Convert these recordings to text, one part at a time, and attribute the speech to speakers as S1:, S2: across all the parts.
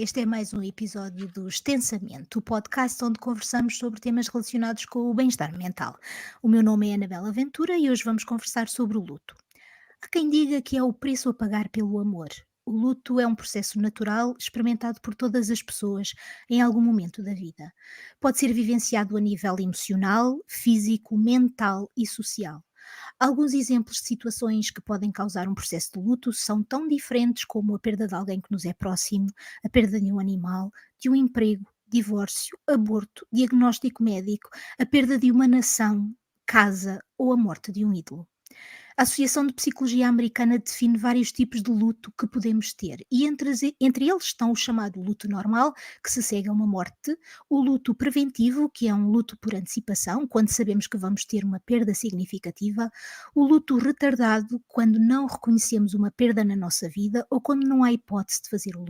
S1: este é mais um episódio do Extensamente, o podcast onde conversamos sobre temas relacionados com o bem-estar mental. O meu nome é Anabela Ventura e hoje vamos conversar sobre o luto. Há quem diga que é o preço a pagar pelo amor. O luto é um processo natural experimentado por todas as pessoas em algum momento da vida. Pode ser vivenciado a nível emocional, físico, mental e social. Alguns exemplos de situações que podem causar um processo de luto são tão diferentes como a perda de alguém que nos é próximo, a perda de um animal, de um emprego, divórcio, aborto, diagnóstico médico, a perda de uma nação, casa ou a morte de um ídolo. A Associação de Psicologia Americana define vários tipos de luto que podemos ter, e entre eles estão o chamado luto normal, que se segue a uma morte, o luto preventivo, que é um luto por antecipação, quando sabemos que vamos ter uma perda significativa, o luto retardado, quando não reconhecemos uma perda na nossa vida ou quando não há hipótese de fazer o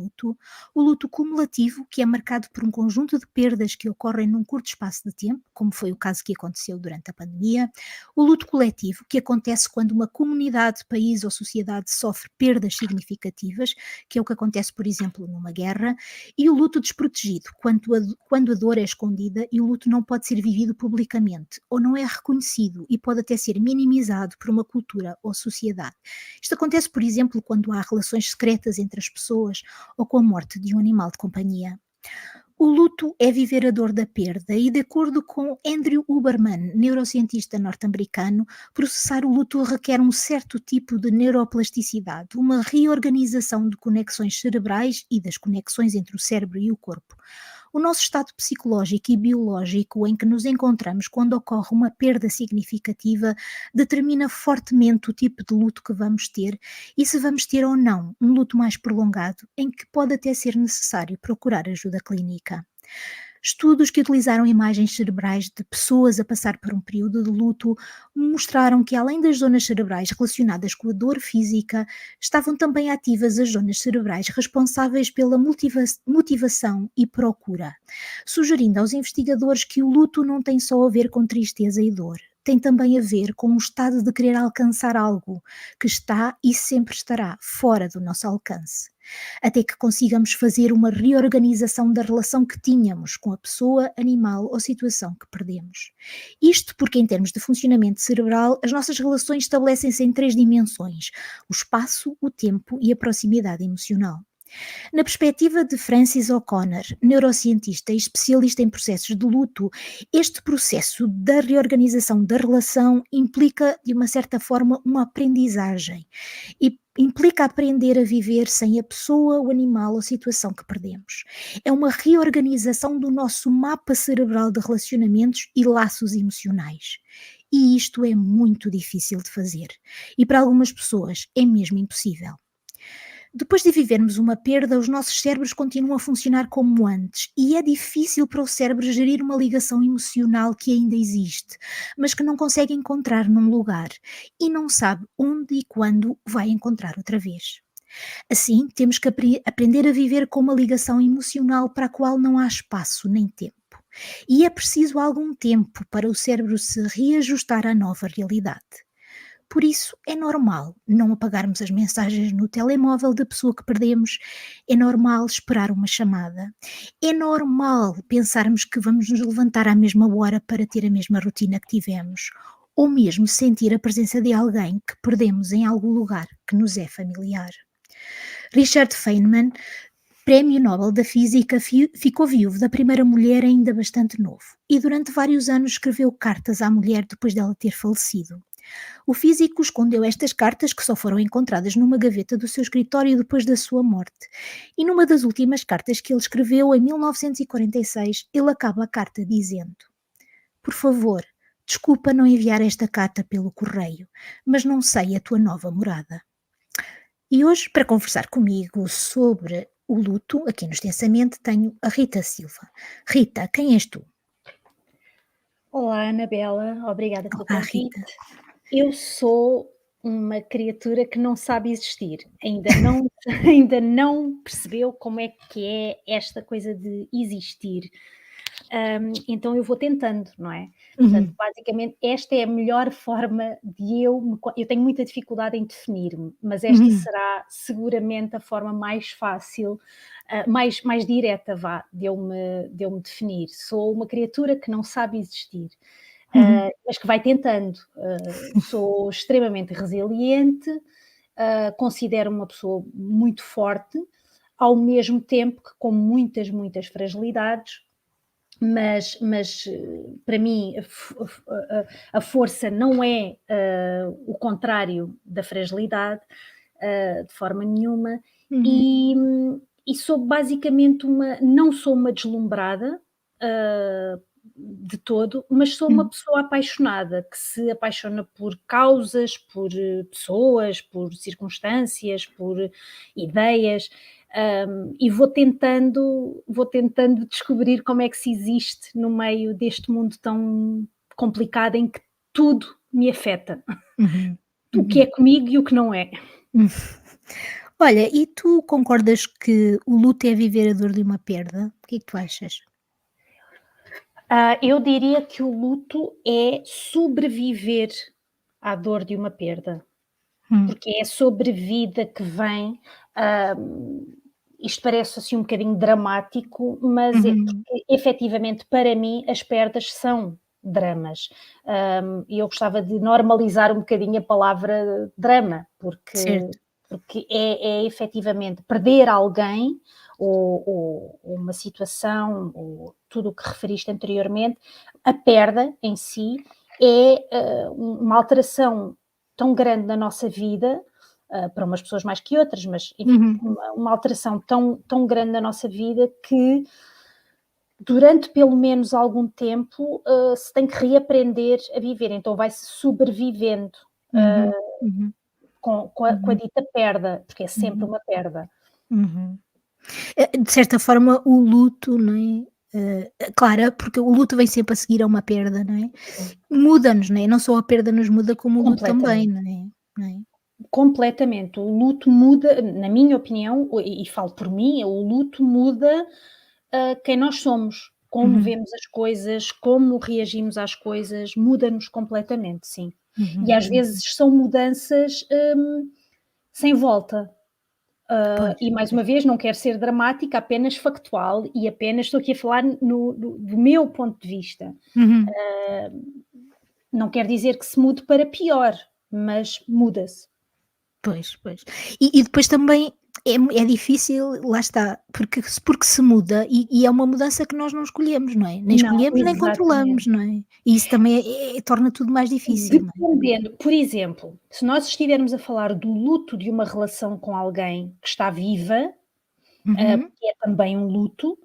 S1: luto cumulativo, que é marcado por um conjunto de perdas que ocorrem num curto espaço de tempo, como foi o caso que aconteceu durante a pandemia, o luto coletivo, que acontece quando uma comunidade, país ou sociedade sofre perdas significativas, que é o que acontece, por exemplo, numa guerra, e o luto desprotegido, quando a dor é escondida e o luto não pode ser vivido publicamente, ou não é reconhecido e pode até ser minimizado por uma cultura ou sociedade. Isto acontece, por exemplo, quando há relações secretas entre as pessoas ou com a morte de um animal de companhia. O luto é viver a dor da perda e, de acordo com Andrew Huberman, neurocientista norte-americano, processar o luto requer um certo tipo de neuroplasticidade, uma reorganização de conexões cerebrais e das conexões entre o cérebro e o corpo. O nosso estado psicológico e biológico em que nos encontramos quando ocorre uma perda significativa determina fortemente o tipo de luto que vamos ter e se vamos ter ou não um luto mais prolongado, em que pode até ser necessário procurar ajuda clínica. Estudos que utilizaram imagens cerebrais de pessoas a passar por um período de luto mostraram que, além das zonas cerebrais relacionadas com a dor física, estavam também ativas as zonas cerebrais responsáveis pela motivação e procura, sugerindo aos investigadores que o luto não tem só a ver com tristeza e dor. Tem também a ver com um estado de querer alcançar algo que está e sempre estará fora do nosso alcance, até que consigamos fazer uma reorganização da relação que tínhamos com a pessoa, animal ou situação que perdemos. Isto porque, em termos de funcionamento cerebral, as nossas relações estabelecem-se em três dimensões: o espaço, o tempo e a proximidade emocional. Na perspectiva de Francis O'Connor, neurocientista e especialista em processos de luto, este processo da reorganização da relação implica, de uma certa forma, uma aprendizagem e implica aprender a viver sem a pessoa, o animal ou a situação que perdemos. É uma reorganização do nosso mapa cerebral de relacionamentos e laços emocionais. E isto é muito difícil de fazer. E para algumas pessoas é mesmo impossível. Depois de vivermos uma perda, os nossos cérebros continuam a funcionar como antes e é difícil para o cérebro gerir uma ligação emocional que ainda existe, mas que não consegue encontrar num lugar e não sabe onde e quando vai encontrar outra vez. Assim, temos que aprender a viver com uma ligação emocional para a qual não há espaço nem tempo. E é preciso algum tempo para o cérebro se reajustar à nova realidade. Por isso, é normal não apagarmos as mensagens no telemóvel da pessoa que perdemos, é normal esperar uma chamada, é normal pensarmos que vamos nos levantar à mesma hora para ter a mesma rotina que tivemos, ou mesmo sentir a presença de alguém que perdemos em algum lugar que nos é familiar. Richard Feynman, Prémio Nobel da Física, ficou viúvo da primeira mulher ainda bastante novo e durante vários anos escreveu cartas à mulher depois dela ter falecido. O físico escondeu estas cartas, que só foram encontradas numa gaveta do seu escritório depois da sua morte. E numa das últimas cartas que ele escreveu, em 1946, ele acaba a carta dizendo: Por favor, desculpa não enviar esta carta pelo correio, mas não sei a tua nova morada. E hoje, para conversar comigo sobre o luto, aqui no Extensamente, tenho a Rita Silva. Rita, quem és tu?
S2: Olá, Anabela, obrigada pelo
S1: Olá,
S2: convite.
S1: Rita.
S2: Eu sou uma criatura que não sabe existir, ainda não ainda não percebeu como é que é esta coisa de existir. então eu vou tentando, não é? Portanto,
S1: Uhum,
S2: basicamente, esta é a melhor forma de eu tenho muita dificuldade em definir-me, mas esta
S1: uhum,
S2: será seguramente a forma mais fácil, mais direta, vá, de eu me definir. Sou uma criatura que não sabe existir,
S1: uhum,
S2: mas que vai tentando. Sou extremamente resiliente, considero-me uma pessoa muito forte, ao mesmo tempo que com muitas, muitas fragilidades, mas para mim a força não é, o contrário da fragilidade, de forma nenhuma,
S1: uhum,
S2: e e sou basicamente não sou uma deslumbrada, de todo, mas sou uma
S1: uhum.
S2: pessoa apaixonada, que se apaixona por causas, por pessoas, por circunstâncias, por ideias, e vou tentando descobrir como é que se existe no meio deste mundo tão complicado em que tudo me afeta,
S1: Uhum,
S2: o que
S1: uhum,
S2: é comigo e o que não é.
S1: hum. Olha, e tu concordas que o luto é viver a dor de uma perda? O que é que tu achas?
S2: Eu diria que o luto é sobreviver à dor de uma perda.
S1: Hum,
S2: Porque é sobre vida que vem, isto parece assim um bocadinho dramático, mas é
S1: uhum,
S2: porque efetivamente para mim as perdas são dramas. E eu gostava de normalizar um bocadinho a palavra drama, porque
S1: certo.
S2: porque é efetivamente perder alguém ou uma situação ou tudo o que referiste anteriormente, a perda em si é, uma alteração tão grande na nossa vida, para umas pessoas mais que outras, mas enfim,
S1: Uhum,
S2: uma alteração tão grande na nossa vida que durante pelo menos algum tempo, se tem que reaprender a viver, então vai-se sobrevivendo,
S1: uhum, uhum,
S2: com a
S1: uhum,
S2: dita perda, porque é sempre
S1: uhum,
S2: uma perda.
S1: uhum. De certa forma, o luto, não é? Claro, porque o luto vem sempre a seguir a uma perda, não é?
S2: Sim,
S1: Muda-nos, não é? Não só a perda nos muda, como o luto também,
S2: completamente.
S1: não é? Não é?
S2: Completamente. O luto muda, na minha opinião, e falo por mim, o luto muda, quem nós somos, como
S1: Uhum,
S2: vemos as coisas, como reagimos às coisas, muda-nos completamente, sim. E
S1: uhum,
S2: às
S1: uhum.
S2: vezes são mudanças, sem volta.
S1: Pois,
S2: E mais
S1: pois.
S2: uma vez, não quero ser dramática, apenas factual e apenas estou aqui a falar do meu ponto de vista.
S1: Uhum.
S2: Não quer dizer que se mude para pior, mas muda-se.
S1: Pois, pois. E depois também é difícil, lá está, porque se muda e é uma mudança que nós não escolhemos, não é? Nem
S2: Não,
S1: escolhemos nem controlamos,
S2: exatamente.
S1: não é? E isso também torna tudo mais difícil, não é?
S2: Dependendo, por exemplo, se nós estivermos a falar do luto de uma relação com alguém que está viva,
S1: Uhum.
S2: porque é também um luto,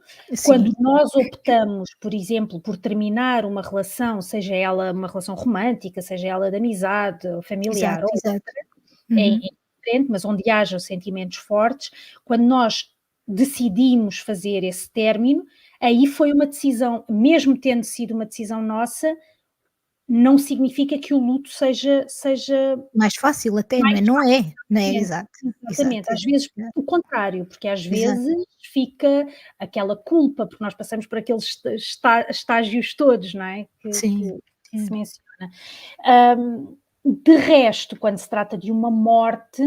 S2: quando
S1: Sim,
S2: nós optamos, por exemplo, por terminar uma relação, seja ela uma relação romântica, seja ela de amizade ou familiar,
S1: exato,
S2: ou
S1: exato.
S2: é
S1: Uhum,
S2: diferente, mas onde haja sentimentos fortes, quando nós decidimos fazer esse término, aí foi uma decisão, mesmo tendo sido uma decisão nossa, não significa que o luto seja
S1: mais fácil até, não
S2: mais
S1: é? Não é, não é?
S2: exatamente,
S1: Exato, exato,
S2: exatamente. Às
S1: exato,
S2: vezes
S1: exato.
S2: o contrário, porque às
S1: Exato.
S2: vezes fica aquela culpa, porque nós passamos por aqueles estágios todos, não é,
S1: Sim,
S2: que se
S1: sim.
S2: menciona. De resto, quando se trata de uma morte,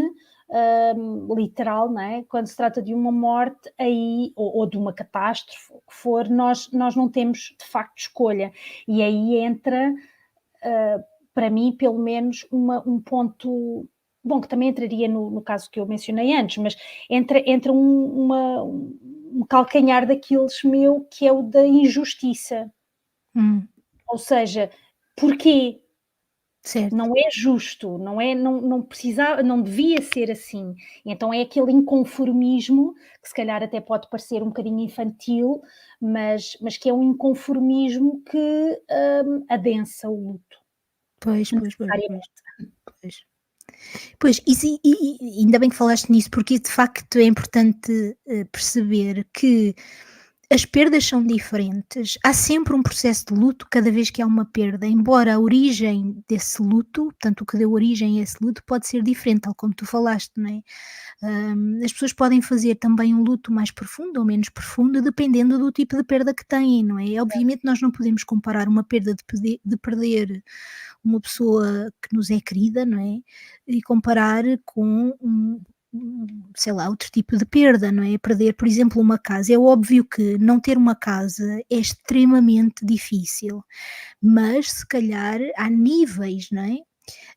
S2: literal, não é, quando se trata de uma morte, aí ou de uma catástrofe, o que for, nós não temos de facto escolha. E aí entra, para mim, pelo menos, um ponto, bom, que também entraria no caso que eu mencionei antes, mas entra um calcanhar daqueles meu, que é o da injustiça.
S1: Hum,
S2: Ou seja, porquê?
S1: certo.
S2: Não é justo, não precisava, não devia ser assim. E então é aquele inconformismo, que se calhar até pode parecer um bocadinho infantil, mas que é um inconformismo que, adensa o luto,
S1: Pois, pois, pois, pois,
S2: necessariamente.
S1: pois. Pois, isso e ainda bem que falaste nisso, porque de facto é importante, perceber que as perdas são diferentes. Há sempre um processo de luto cada vez que há uma perda, embora a origem desse luto, portanto, o que deu origem a esse luto pode ser diferente, tal como tu falaste, não é? As pessoas podem fazer também um luto mais profundo ou menos profundo, dependendo do tipo de perda que têm, não é? Obviamente nós não podemos comparar uma perda de perder uma pessoa que nos é querida, não é? E comparar com sei lá, outro tipo de perda, não é? Perder, por exemplo, uma casa. É óbvio que não ter uma casa é extremamente difícil, mas se calhar há níveis, não é?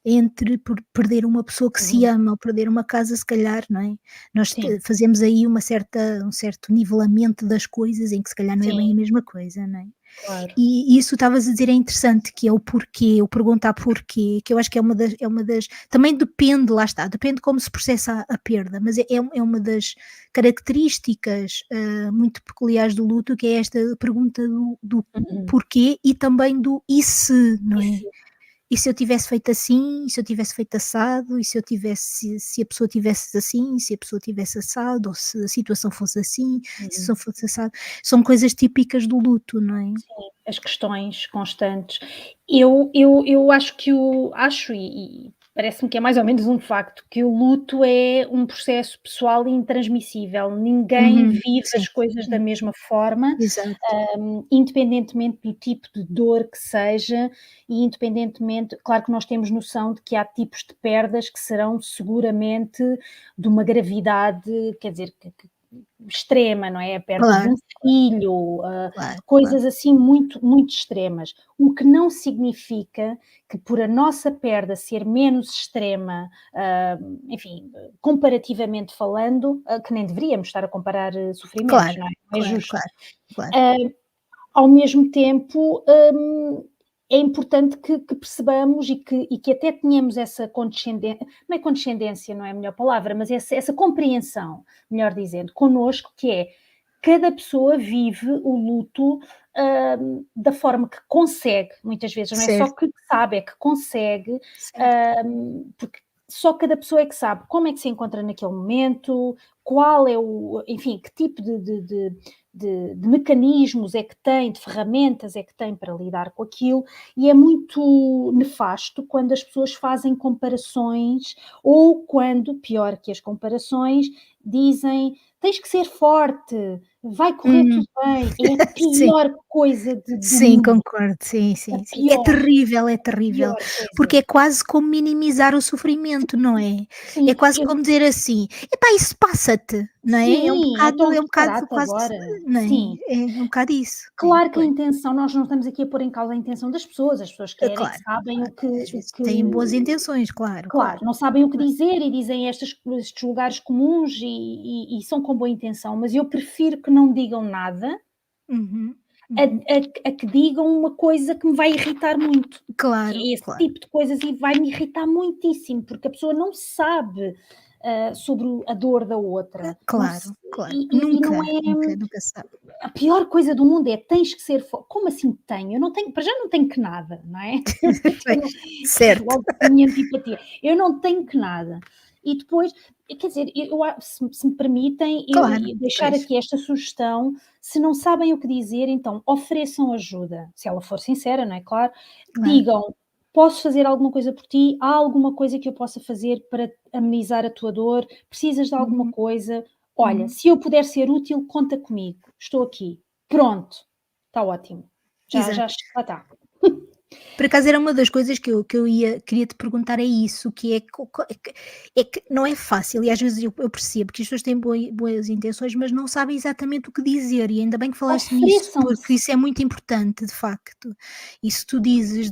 S1: Entre perder uma pessoa que se
S2: Uhum.
S1: ama ou perder uma casa, se calhar, não é? Nós
S2: Sim,
S1: fazemos aí um certo nivelamento das coisas em que se calhar não é
S2: sim,
S1: bem a mesma coisa, não é?
S2: claro.
S1: E isso estavas a dizer é interessante, que é o porquê, o perguntar porquê, que eu acho que é uma das também depende, lá está, depende como se processa a perda, mas é uma das características, muito peculiares do luto, que é esta pergunta do
S2: Uhum.
S1: porquê e também do "e se", não é?
S2: Isso.
S1: E se eu tivesse feito assim, e se eu tivesse feito assado, e se eu tivesse se a pessoa tivesse assim, se a pessoa tivesse assado, ou se a situação fosse assim, se
S2: Uhum.
S1: só fosse assado. São coisas típicas do luto, não é?
S2: Sim, as questões constantes. Eu acho que e parece-me que é mais ou menos um facto, que o luto é um processo pessoal e intransmissível. Ninguém
S1: Uhum.
S2: vive
S1: Sim,
S2: as coisas da
S1: sim,
S2: mesma forma,
S1: exato.
S2: independentemente do tipo de dor que seja e independentemente claro que nós temos noção de que há tipos de perdas que serão seguramente de uma gravidade, quer dizer, que extrema, não é? A perda de
S1: Claro,
S2: um filho,
S1: claro, claro.
S2: coisas assim muito, muito extremas. O que não significa que por a nossa perda ser menos extrema, enfim, comparativamente falando, que nem deveríamos estar a comparar sofrimentos,
S1: Claro,
S2: não é? Não é
S1: claro,
S2: justo.
S1: claro, claro.
S2: Ah, Ao mesmo tempo, é importante que percebamos e que até tenhamos essa condescendência, não é condescendência, não é a melhor palavra, mas essa compreensão, melhor dizendo, connosco, que é cada pessoa vive o luto da forma que consegue, muitas vezes, não é só
S1: Certo,
S2: que sabe, é que consegue,
S1: certo.
S2: porque só cada pessoa é que sabe como é que se encontra naquele momento, qual é enfim, que tipo de mecanismos é que tem, de ferramentas é que tem para lidar com aquilo, e é muito nefasto quando as pessoas fazem comparações ou quando, pior que as comparações, dizem tens que ser forte, vai correr
S1: Hum,
S2: tudo bem. É a
S1: sim.
S2: pior coisa do
S1: Sim,
S2: mundo,
S1: concordo. Sim,
S2: a
S1: sim, sim.
S2: pior,
S1: É terrível,
S2: pior coisa.
S1: porque é quase como minimizar o sofrimento, não é? É
S2: Sim,
S1: quase como dizer assim: "Epá, isso passa-te", não é?
S2: sim, então
S1: É um
S2: que
S1: bocado
S2: barato
S1: quase,
S2: agora.
S1: não é?
S2: Sim.
S1: É um bocado isso. É,
S2: Claro que a
S1: pois.
S2: intenção, nós não estamos aqui a pôr em causa a intenção das pessoas, as pessoas querem,
S1: Claro,
S2: sabem
S1: claro. Às
S2: o
S1: vezes
S2: que
S1: têm boas intenções, claro,
S2: claro,
S1: claro.
S2: não sabem o que
S1: Claro.
S2: dizer e dizem estes lugares comuns e são com boa intenção, mas eu prefiro que não digam nada
S1: Uhum,
S2: a
S1: uhum.
S2: a que digam uma coisa que me vai irritar muito, que
S1: Claro,
S2: é esse
S1: claro.
S2: tipo de coisas e vai-me irritar muitíssimo, porque a pessoa não sabe, sobre a dor da outra, não
S1: Claro,
S2: se
S1: claro.
S2: e não é
S1: Nunca se sabe.
S2: a pior coisa do mundo é: "Tens que ser fo", como assim tenho? Eu não tenho, para já não tenho que nada, não é? Eu não,
S1: Certo.
S2: logo a minha antipatia, eu não tenho que nada. E depois, quer dizer, eu a se me permitem, eu
S1: Claro,
S2: e deixar
S1: pois,
S2: aqui esta sugestão, se não sabem o que dizer, então ofereçam ajuda, se ela for sincera, não é, claro,
S1: claro.
S2: digam: "Posso fazer alguma coisa por ti? Há alguma coisa que eu possa fazer para amenizar a tua dor? Precisas de alguma
S1: Uhum,
S2: coisa? Olha,
S1: uhum.
S2: se eu puder ser útil, conta comigo, estou aqui". Pronto, está ótimo. Já
S1: Exato.
S2: lá está.
S1: Por acaso era uma das coisas que eu queria te perguntar é isso, que é é que não é fácil e às vezes eu percebo que as pessoas têm boas intenções, mas não sabem exatamente o que dizer e ainda bem que falaste nisso, porque
S2: Ofereçam-se,
S1: isso é muito importante de facto. E se tu dizes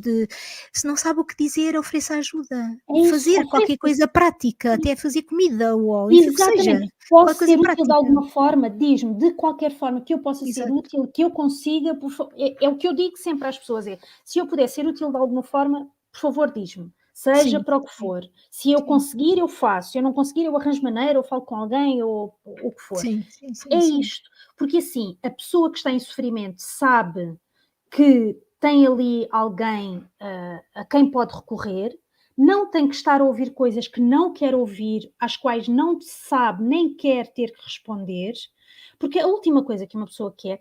S1: se não sabe o que dizer, ofereça ajuda.
S2: é isso,
S1: Fazer qualquer
S2: ofereça-se.
S1: coisa prática, até fazer comida ou enfim o que seja,
S2: Exatamente.
S1: qualquer
S2: Posso
S1: coisa
S2: ser útil de
S1: prática.
S2: alguma forma? Diz-me, de qualquer forma que eu possa ser
S1: Exato.
S2: útil, que eu consiga, por fa é o que eu digo sempre às pessoas, é: "Se eu puder ser útil de alguma forma, por favor diz-me, seja
S1: Sim,
S2: para o que
S1: sim,
S2: for. Se eu
S1: sim,
S2: conseguir, eu faço, se eu não conseguir, eu arranjo maneira, ou falo com alguém, ou o que for".
S1: sim, sim, sim,
S2: É
S1: sim.
S2: isto, porque assim, a pessoa que está em sofrimento sabe que tem ali alguém, a quem pode recorrer, não tem que estar a ouvir coisas que não quer ouvir, às quais não sabe nem quer ter que responder, porque a última coisa que uma pessoa quer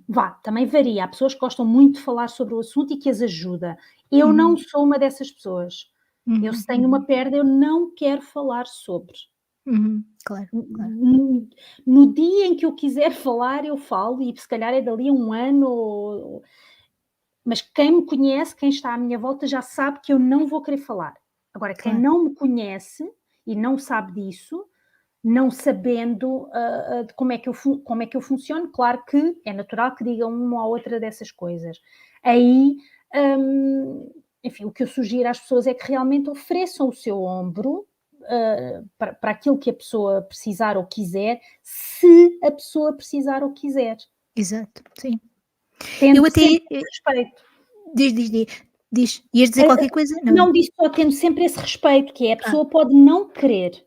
S2: Vá, também varia. Há pessoas que gostam muito de falar sobre o assunto e que as ajuda. Eu não
S1: Uhum,
S2: sou uma dessas pessoas. Eu,
S1: uhum,
S2: se tenho uma
S1: uhum,
S2: perda, eu não quero falar sobre.
S1: uhum. Claro, claro.
S2: N No dia em que eu quiser falar, eu falo e se calhar é dali a 1 ano mas quem me conhece, quem está à minha volta já sabe que eu não vou querer falar. Agora quem
S1: Claro.
S2: não me conhece e não sabe disso, não sabendo, de como é que eu funciono, claro que é natural que digam uma ou outra dessas coisas. Aí, enfim, o que eu sugiro às pessoas é que realmente ofereçam o seu ombro, para aquilo que a pessoa precisar ou quiser, se a pessoa precisar ou quiser,
S1: Exato, sim. Eu
S2: tendo
S1: até
S2: sempre respeito.
S1: diz. Ias dizer
S2: Ah,
S1: qualquer coisa? Não.
S2: não disse só tendo sempre esse respeito, que é a
S1: Ah,
S2: pessoa pode não querer.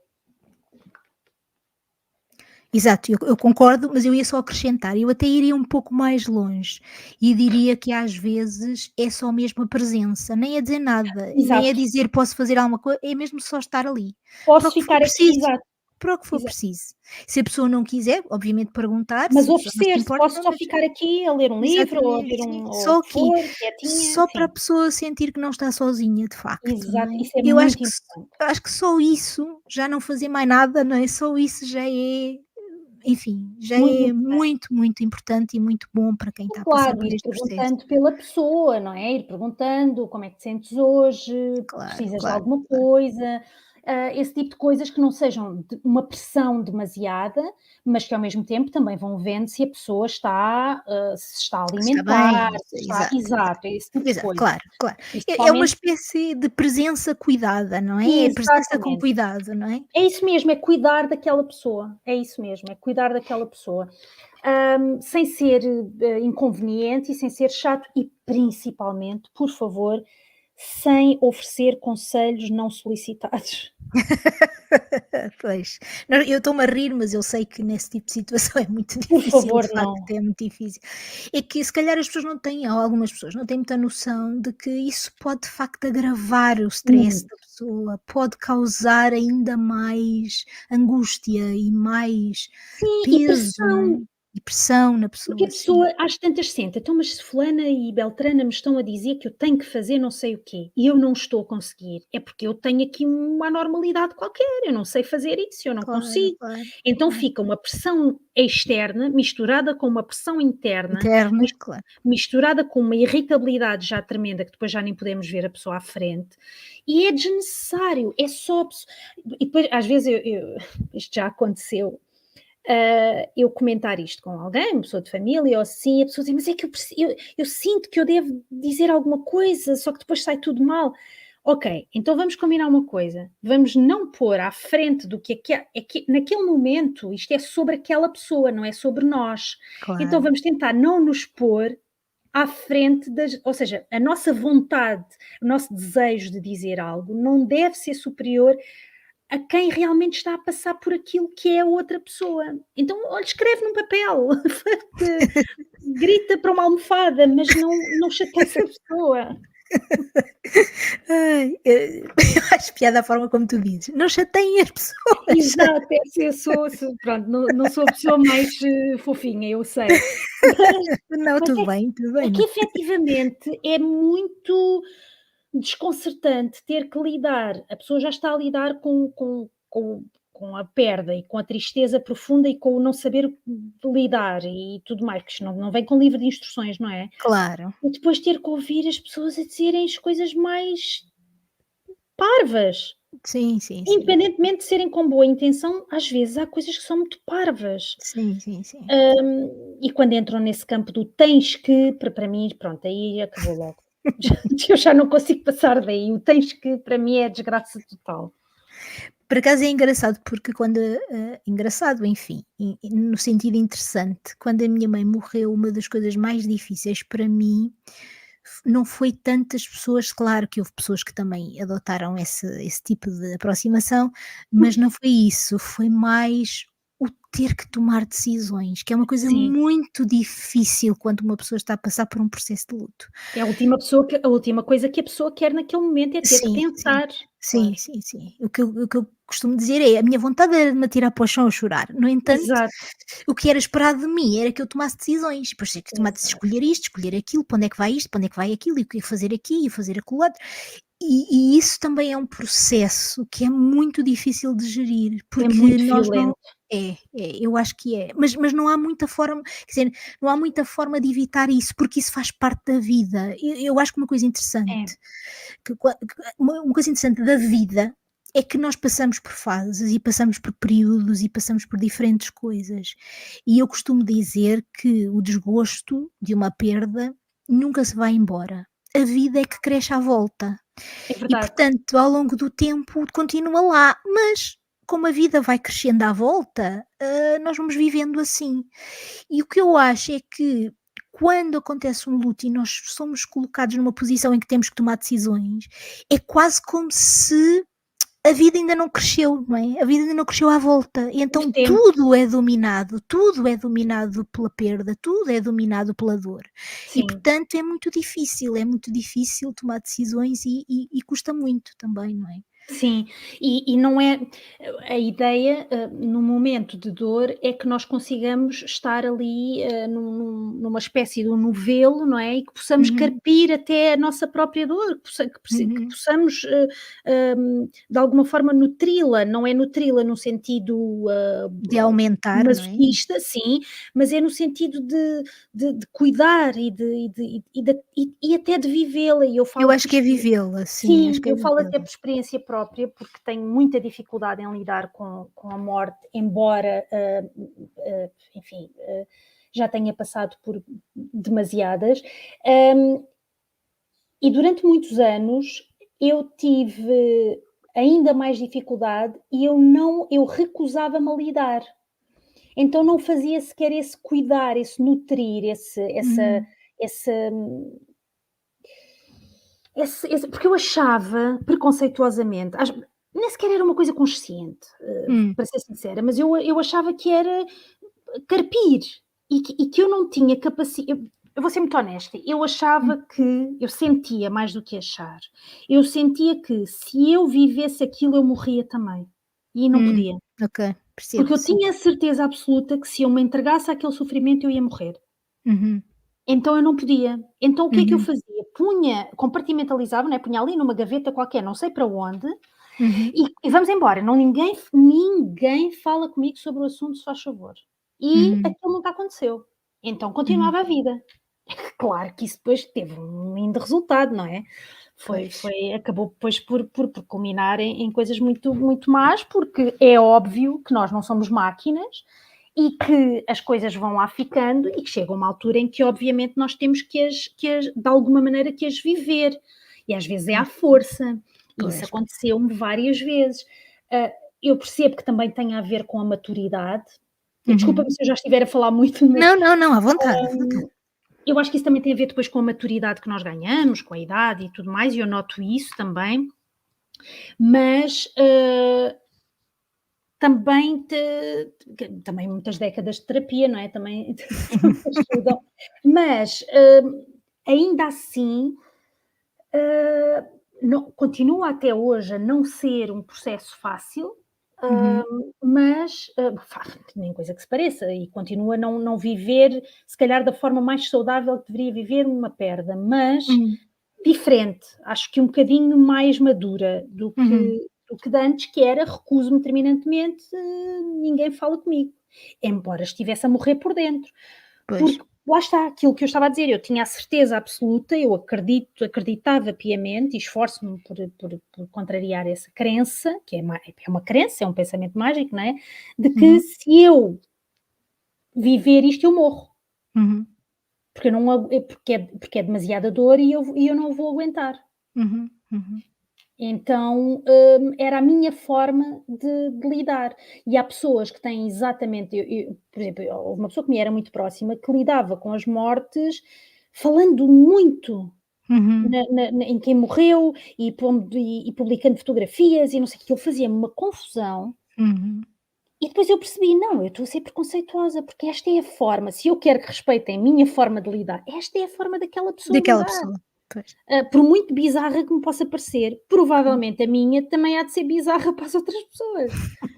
S1: exato, eu concordo, mas eu ia só acrescentar, eu até iria um pouco mais longe e diria que às vezes é só mesmo a presença, nem é dizer nada, nem é
S2: Exato.
S1: dizer posso fazer alguma coisa, é mesmo só estar ali, para
S2: Posso
S1: o que for
S2: ficar aqui,
S1: preciso,
S2: exato,
S1: para o que for
S2: exato.
S1: preciso. Se a pessoa não quiser, obviamente perguntar,
S2: Mas
S1: se a pessoa não se
S2: oferecer-se,
S1: importa,
S2: posso só
S1: mas
S2: ficar aqui a ler um livro ou a
S1: exatamente,
S2: ver
S1: sim,
S2: ou
S1: só
S2: o que
S1: aqui,
S2: for, quietinha,
S1: só para a
S2: sim.
S1: pessoa sentir que não está sozinha de facto, não
S2: Exato,
S1: é?
S2: isso é
S1: Eu acho
S2: muito
S1: que
S2: importante.
S1: acho que só isso, já não fazer mais nada, não é, só isso já é, enfim, já
S2: Muito
S1: é
S2: importante.
S1: muito, muito importante e muito bom para quem
S2: E
S1: está a passar
S2: claro,
S1: por
S2: ir
S1: este processo.
S2: perguntando pela pessoa, não é? Ir perguntando como é que te sentes hoje,
S1: Claro,
S2: precisas de
S1: claro,
S2: alguma
S1: claro.
S2: coisa, esse tipo de coisas que não sejam de uma pressão demasiada, mas que ao mesmo tempo também vão vendo se a pessoa está, se está a
S1: Se está
S2: alimentar,
S1: bem,
S2: se está
S1: exato, exato.
S2: exato, é esse tipo de
S1: Exato,
S2: coisas.
S1: claro, claro. É uma
S2: Principalmente
S1: espécie de presença cuidada, não é? É presença com
S2: exatamente.
S1: cuidado, não é?
S2: É isso mesmo, é cuidar daquela pessoa, é isso mesmo, é cuidar daquela pessoa. Sem ser, inconveniente e sem ser chato e principalmente, por favor, sem oferecer conselhos não solicitados.
S1: Pois. Não, eu estou-me a rir, mas eu sei que nesse tipo de situação é muito
S2: Por
S1: difícil,
S2: favor,
S1: de facto,
S2: não.
S1: é muito difícil. É que se calhar as pessoas não têm, ou algumas pessoas não têm muita noção de que isso pode de facto agravar o stress
S2: Muito.
S1: da pessoa, pode causar ainda mais angústia e mais
S2: Sim, e
S1: peso, não é?
S2: pressão.
S1: E pressão na
S2: Porque a
S1: pessoa, sim,
S2: pessoa às tantas sente, então, mas se fulana e beltrana me estão a dizer que eu tenho que fazer não sei o quê, e eu não estou a conseguir, é porque eu tenho aqui uma anormalidade qualquer, eu não sei fazer isso, eu não
S1: claro,
S2: consigo.
S1: claro,
S2: Então
S1: claro.
S2: fica uma pressão externa misturada com uma pressão interna,
S1: Interna,
S2: mis
S1: claro.
S2: misturada com uma irritabilidade já tremenda, que depois já nem podemos ver a pessoa à frente, e é desnecessário, é só a pesso e depois às vezes isto já aconteceu, eu comentar isto com alguém, uma pessoa de família ou assim, a pessoa diz: "Mas é que eu sinto que eu devo dizer alguma coisa, só que depois sai tudo mal". Ok, então vamos combinar uma coisa, vamos não pôr à frente do que é que naquele momento isto é sobre aquela pessoa, não é sobre nós. Então
S1: Claro.
S2: vamos tentar não nos pôr à frente das ou seja, a nossa vontade, o nosso desejo de dizer algo não deve ser superior a quem realmente está a passar por aquilo que é a outra pessoa. Então, olha, escreve num papel, grita para uma almofada, mas não chateia a pessoa.
S1: Ai, eu acho piada a forma como tu dizes. Não chateiem as pessoas.
S2: Exato, é assim, eu sou pronto, não sou a pessoa mais, fofinha, eu sei. Mas
S1: Não,
S2: mas
S1: tudo
S2: é
S1: bem,
S2: que
S1: não.
S2: efetivamente é muito desconcertante ter que lidar a pessoa já está a lidar com a perda e com a tristeza profunda e com o não saber lidar e tudo mais, porque isto não vem com livro de instruções, não é?
S1: Claro.
S2: E depois ter que ouvir as pessoas a dizerem as coisas mais parvas,
S1: Sim, sim, sim.
S2: independentemente de serem com boa intenção, às vezes há coisas que são muito parvas.
S1: Sim, sim, sim.
S2: E quando entram nesse campo do tens que, para mim, pronto, aí acabou logo. Eu já não consigo passar daí. O tens que, para mim, é desgraça total.
S1: Por acaso é engraçado, porque quando, engraçado, enfim, no sentido interessante, quando a minha mãe morreu, uma das coisas mais difíceis para mim não foi tantas pessoas, claro que houve pessoas que também adotaram esse tipo de aproximação, mas não foi isso, foi mais o ter que tomar decisões, que é uma coisa
S2: sim.
S1: muito difícil quando uma pessoa está a passar por um processo de luto.
S2: É a última coisa que a pessoa quer naquele momento é ter que
S1: Sim, sim.
S2: pensar.
S1: Sim,
S2: Claro.
S1: sim, sim. O que eu costumo dizer é: a minha vontade era de me atirar para o chão a chorar. No entanto,
S2: Exato,
S1: o que era esperado de mim era que eu tomasse decisões. Depois tinha que tomar de
S2: exato.
S1: escolher isto, escolher aquilo, para onde é que vai isto, para onde é que vai aquilo, e o que fazer aqui e fazer aquilo outro. E isso também é um processo que é muito difícil de gerir,
S2: É
S1: porque
S2: muito
S1: nós não.
S2: violento.
S1: Eu acho que é. Mas não há muita forma, quer dizer, não há muita forma de evitar isso, porque isso faz parte da vida. Eu acho que uma coisa interessante,
S2: É,
S1: uma coisa interessante da vida é que nós passamos por fases e passamos por períodos e passamos por diferentes coisas. E eu costumo dizer que o desgosto de uma perda nunca se vai embora. A vida é que cresce à volta.
S2: é
S1: E
S2: verdade.
S1: portanto, ao longo do tempo continua lá, mas como a vida vai crescendo à volta, nós vamos vivendo assim. E o que eu acho é que quando acontece um luto e nós somos colocados numa posição em que temos que tomar decisões, é quase como se a vida ainda não cresceu, não é? A vida ainda não cresceu à volta, e
S2: Temos
S1: então
S2: tempo,
S1: tudo é dominado pela perda, tudo é dominado pela dor. E
S2: sim.
S1: portanto é muito difícil tomar decisões e custa muito também, não é?
S2: Sim, e não é a ideia, no momento de dor, é que nós consigamos estar ali, numa espécie de um novelo, não é, e que possamos
S1: Uhum,
S2: carpir até a nossa própria dor, que
S1: uhum.
S2: possamos, de alguma forma nutri-la, não é nutri-la no sentido,
S1: De aumentar, não é?
S2: masoquista, sim, mas é no sentido de cuidar e até de vivê-la, e eu
S1: Eu
S2: falo
S1: acho
S2: por
S1: que é
S2: experiência.
S1: vivê-la, sim, acho
S2: Sim,
S1: que é
S2: eu falo até
S1: vivê-la.
S2: por experiência própria, porque tenho muita dificuldade em lidar com a morte, embora, enfim, já tenha passado por demasiadas. Hum, e durante muitos anos eu tive ainda mais dificuldade e eu recusava-me a lidar. Então não fazia sequer esse cuidar, esse nutrir,
S1: Uhum,
S2: esse porque eu achava, preconceituosamente, nem sequer era uma coisa consciente,
S1: hum,
S2: para ser sincera, mas eu achava que era carpir e que eu não tinha capacidade. Eu vou ser muito honesta, eu
S1: hum,
S2: achava que eu sentia mais do que achar. Eu sentia que se eu vivesse aquilo eu morria também, e não
S1: hum,
S2: podia,
S1: ok, percebo,
S2: porque eu
S1: sim.
S2: tinha a certeza absoluta que se eu me entregasse àquele sofrimento eu ia morrer.
S1: Uhum,
S2: Então eu não podia. Então o que é que eu
S1: uhum,
S2: fazia? Compartimentalizava, né, punha ali numa gaveta qualquer, não sei para onde,
S1: uhum,
S2: e vamos embora, não ninguém fala comigo sobre o assunto, se faz favor. E
S1: uhum,
S2: aquilo nunca aconteceu. Então
S1: uhum.
S2: continuava a vida. Claro que isso depois teve um lindo resultado, não é?
S1: Pois.
S2: Acabou depois por culminar em coisas muito, muito más, porque é óbvio que nós não somos máquinas e que as coisas vão lá ficando e que chega uma altura em que obviamente nós temos que as de alguma maneira que as viver, e às vezes é à
S1: Hum,
S2: força, e isso
S1: pois.
S2: aconteceu-me várias vezes. Ah, eu percebo que também tem a ver com a maturidade, e
S1: Uhum.
S2: desculpa-me se eu já estiver a falar muito, mas
S1: Não, não, não, à vontade, à vontade.
S2: eu acho que isso também tem a ver depois com a maturidade que nós ganhamos, com a idade e tudo mais, e eu noto isso também, mas, também muitas décadas de terapia, não é, também também ajudam, mas, ainda assim, não continua até hoje a não ser um processo fácil,
S1: Uhum,
S2: mas, nem coisa que se pareça, e continuo a não viver, se calhar da forma mais saudável que deveria viver uma perda, mas
S1: uhum,
S2: diferente, acho que um bocadinho mais madura
S1: uhum.
S2: do que de antes, que era recuso-me terminantemente, ninguém fala comigo, embora estivesse a morrer por dentro.
S1: Pois.
S2: Porque lá está, aquilo que eu estava a dizer, eu tinha a certeza absoluta, acreditava piamente e esforço-me por contrariar essa crença, que é uma crença, é um pensamento mágico, não é? De que
S1: Uhum,
S2: se eu viver isto, eu morro,
S1: uhum,
S2: porque eu não agu porque é demasiada dor e eu não vou aguentar.
S1: uhum, uhum,
S2: Então, era a minha forma de lidar. E há pessoas que têm exatamente por exemplo, houve uma pessoa que me era muito próxima, que lidava com as mortes falando muito
S1: uhum,
S2: em quem morreu e publicando fotografias e não sei o quê, aquilo fazia-me uma confusão.
S1: uhum.
S2: E depois eu percebi, não, eu estou a ser preconceituosa, porque esta é a forma, se eu quero que respeitem a minha forma de lidar, esta é a forma daquela pessoa
S1: Daquela
S2: lidar.
S1: pessoa. Pois.
S2: Por muito bizarra que me possa parecer, provavelmente a minha também há de ser bizarra para as outras pessoas.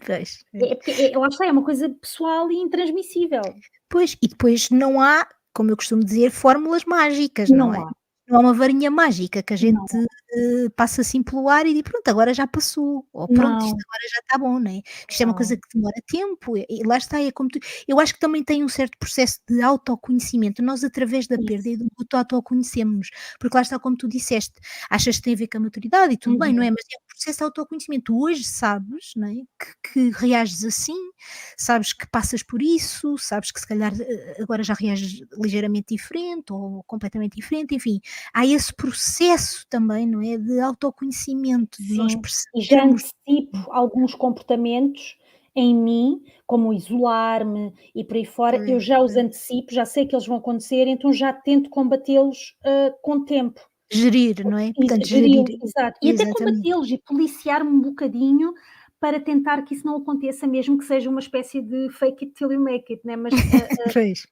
S1: Pois, pois.
S2: É porque lá está, é uma coisa pessoal e intransmissível.
S1: Pois, e depois não há, como eu costumo dizer, fórmulas mágicas, não
S2: Não
S1: é?
S2: há,
S1: Não há uma varinha mágica que a gente,
S2: não há,
S1: passa assim pelo ar e diz: "Pronto, agora já passou", ou "Pronto, isto
S2: não,
S1: agora já está bom", né? Isto é uma coisa
S2: não.
S1: que demora tempo, e lá está, é como tu eu acho que também tem um certo processo de autoconhecimento. Nós, através da perda
S2: Isso.
S1: e do luto, autoconhecemos, porque lá está, como tu disseste, achas que tem a ver com a maturidade e tudo bem, não é?
S2: Uhum.
S1: Mas é um processo de autoconhecimento. Tu hoje sabes, não é, que reages assim, sabes que passas por isso, sabes que se calhar, agora já reages ligeiramente diferente ou completamente diferente, enfim, há esse processo também, não é, de autoconhecimento, de nós
S2: Sim, e já
S1: percebermos.
S2: antecipo alguns comportamentos em mim, como isolar-me e por aí fora, eu
S1: Pois,
S2: já os
S1: pois.
S2: antecipo, já sei que eles vão acontecer, então já tento combatê-los, com tempo.
S1: Gerir, não é? Portanto, gerir,
S2: Geri-los, exato. E até
S1: exatamente.
S2: combatê-los e policiar-me um bocadinho para tentar que isso não aconteça, mesmo que seja uma espécie de fake it till you make it, né, mas,
S1: Pois,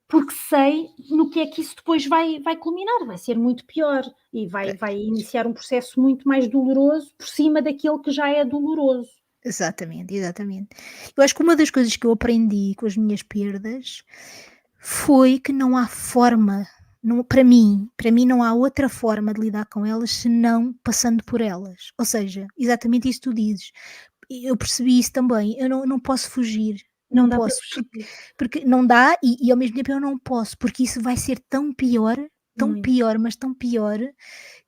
S2: porque sei no que é que isso depois vai culminar, vai ser muito pior e vai
S1: pois.
S2: iniciar um processo muito mais doloroso por cima daquele que já é doloroso.
S1: Exatamente, exatamente. Eu acho que uma das coisas que eu aprendi com as minhas perdas foi que não há forma, não, para mim não há outra forma de lidar com elas senão passando por elas. Ou seja, exatamente isso que tu dizes. Eu percebi isso também. Eu não posso fugir. Não
S2: Não dá para
S1: posso,
S2: fugir.
S1: porque não dá, e ao mesmo tempo eu não posso, porque isso vai ser tão
S2: Muito.
S1: pior, mas tão pior,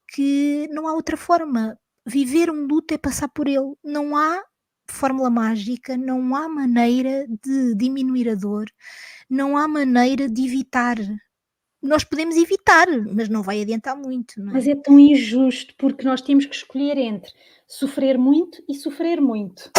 S1: que não há outra forma. Viver um luto é passar por ele. Não há fórmula mágica, não há maneira de diminuir a dor, não há maneira de evitar. Nós podemos evitar, mas não vai adiantar muito, não
S2: Mas
S1: é?
S2: é tão injusto, porque nós temos que escolher entre sofrer muito e sofrer muito.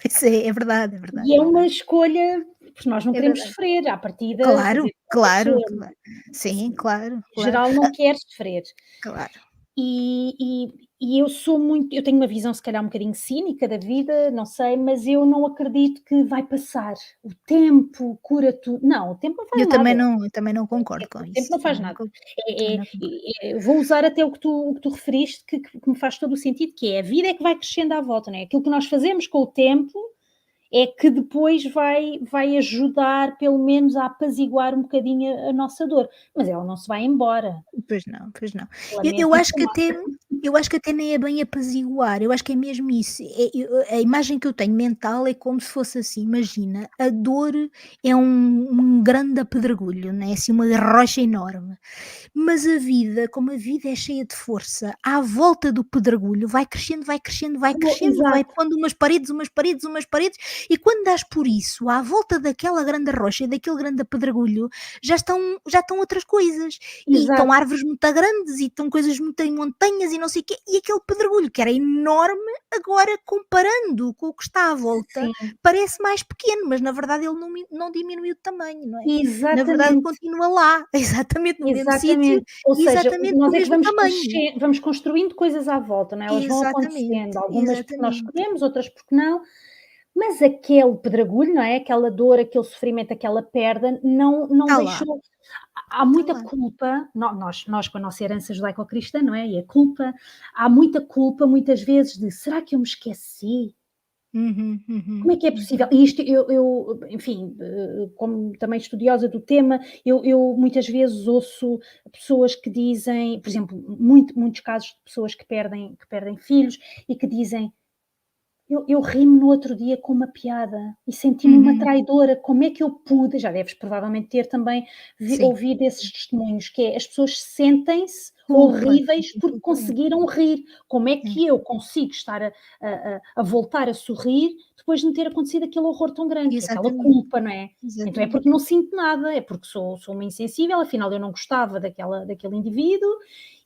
S1: Pois é, é verdade, é verdade,
S2: E
S1: é
S2: é uma
S1: verdade.
S2: escolha, porque nós não
S1: É
S2: queremos
S1: verdade.
S2: sofrer, à partida, quer
S1: Claro,
S2: dizer, qualquer
S1: claro,
S2: pessoa,
S1: claro. Sim,
S2: assim,
S1: claro,
S2: em
S1: claro.
S2: geral não quer sofrer.
S1: Claro.
S2: E eu sou muito, eu tenho uma visão se calhar um bocadinho cínica da vida, não sei, mas eu não acredito que vai passar. O tempo cura tudo. Não, o tempo não faz nada.
S1: Eu também não concordo com
S2: O tempo
S1: isso.
S2: não faz
S1: Também não
S2: nada.
S1: con
S2: É
S1: também
S2: é
S1: não concordo.
S2: vou usar até o que tu referiste, que me faz todo o sentido, que é a vida é que vai crescendo à volta, não é? Aquilo que nós fazemos com o tempo é que depois vai ajudar, pelo menos, a apaziguar um bocadinho a nossa dor, mas ela não se vai embora.
S1: Pois não, pois não. Eu
S2: Lamento
S1: acho que
S2: informar.
S1: até nem é bem apaziguar, eu acho que é mesmo isso, a imagem que eu tenho mental é como se fosse assim, imagina, a dor é um grande pedregulho, né, assim uma rocha enorme. Mas a vida, como a vida é cheia de força, à volta do pedregulho vai crescendo, vai crescendo, vai crescendo, vai
S2: Exato,
S1: pondo umas paredes, umas paredes, umas paredes, e quando dás por isso, à volta daquela grande rocha, daquele grande pedregulho, já estão outras coisas. E estão
S2: exato.
S1: árvores muito grandes, e estão coisas muito em montanhas e não sei o quê, e aquele pedregulho que era enorme, agora comparando com o que está à volta,
S2: Sim,
S1: parece mais pequeno, mas na verdade ele não diminuiu de tamanho, não é? Na verdade
S2: exatamente,
S1: continua lá, exatamente no mesmo sítio
S2: exatamente. Ou
S1: e
S2: seja,
S1: exatamente
S2: nós
S1: do
S2: é que
S1: mesmo tamanho.
S2: vamos construindo coisas à volta, não é? Elas vão acontecendo,
S1: Exatamente,
S2: algumas porque nós
S1: exatamente.
S2: escolhemos, outras porque não. Mas aquele pedregulho, não é, aquela dor, aquele sofrimento, aquela perda, não
S1: Está lá,
S2: deixou. Há
S1: está
S2: muita
S1: lá.
S2: culpa, nós com a nossa herança judaico-cristã, não é, e a culpa, há muita culpa muitas vezes de: "Será que eu me esqueci?
S1: Uhum,
S2: Como
S1: uhum,
S2: é que é possível?"
S1: uhum.
S2: E isto eu enfim, como também estudiosa do tema, eu muitas vezes ouço pessoas que dizem, por exemplo, muitos casos de pessoas que perdem filhos e que dizem: eu ri-me no outro dia com uma piada e senti-me uma
S1: Uhum.
S2: traidora, como é que eu pude? Já deves provavelmente ter também
S1: Sim,
S2: ouvido esses testemunhos, que é as pessoas sentem-se
S1: culpa,
S2: horríveis
S1: sentem
S2: porque
S1: culpa, é,
S2: conseguiram rir. Como é
S1: é,
S2: que eu consigo estar a voltar a sorrir depois de me ter acontecido aquele horror tão grande, que é aquela
S1: exatamente,
S2: culpa, não é? Então é porque
S1: exatamente.
S2: não sinto nada, é porque sou uma insensível, afinal eu não gostava daquele indivíduo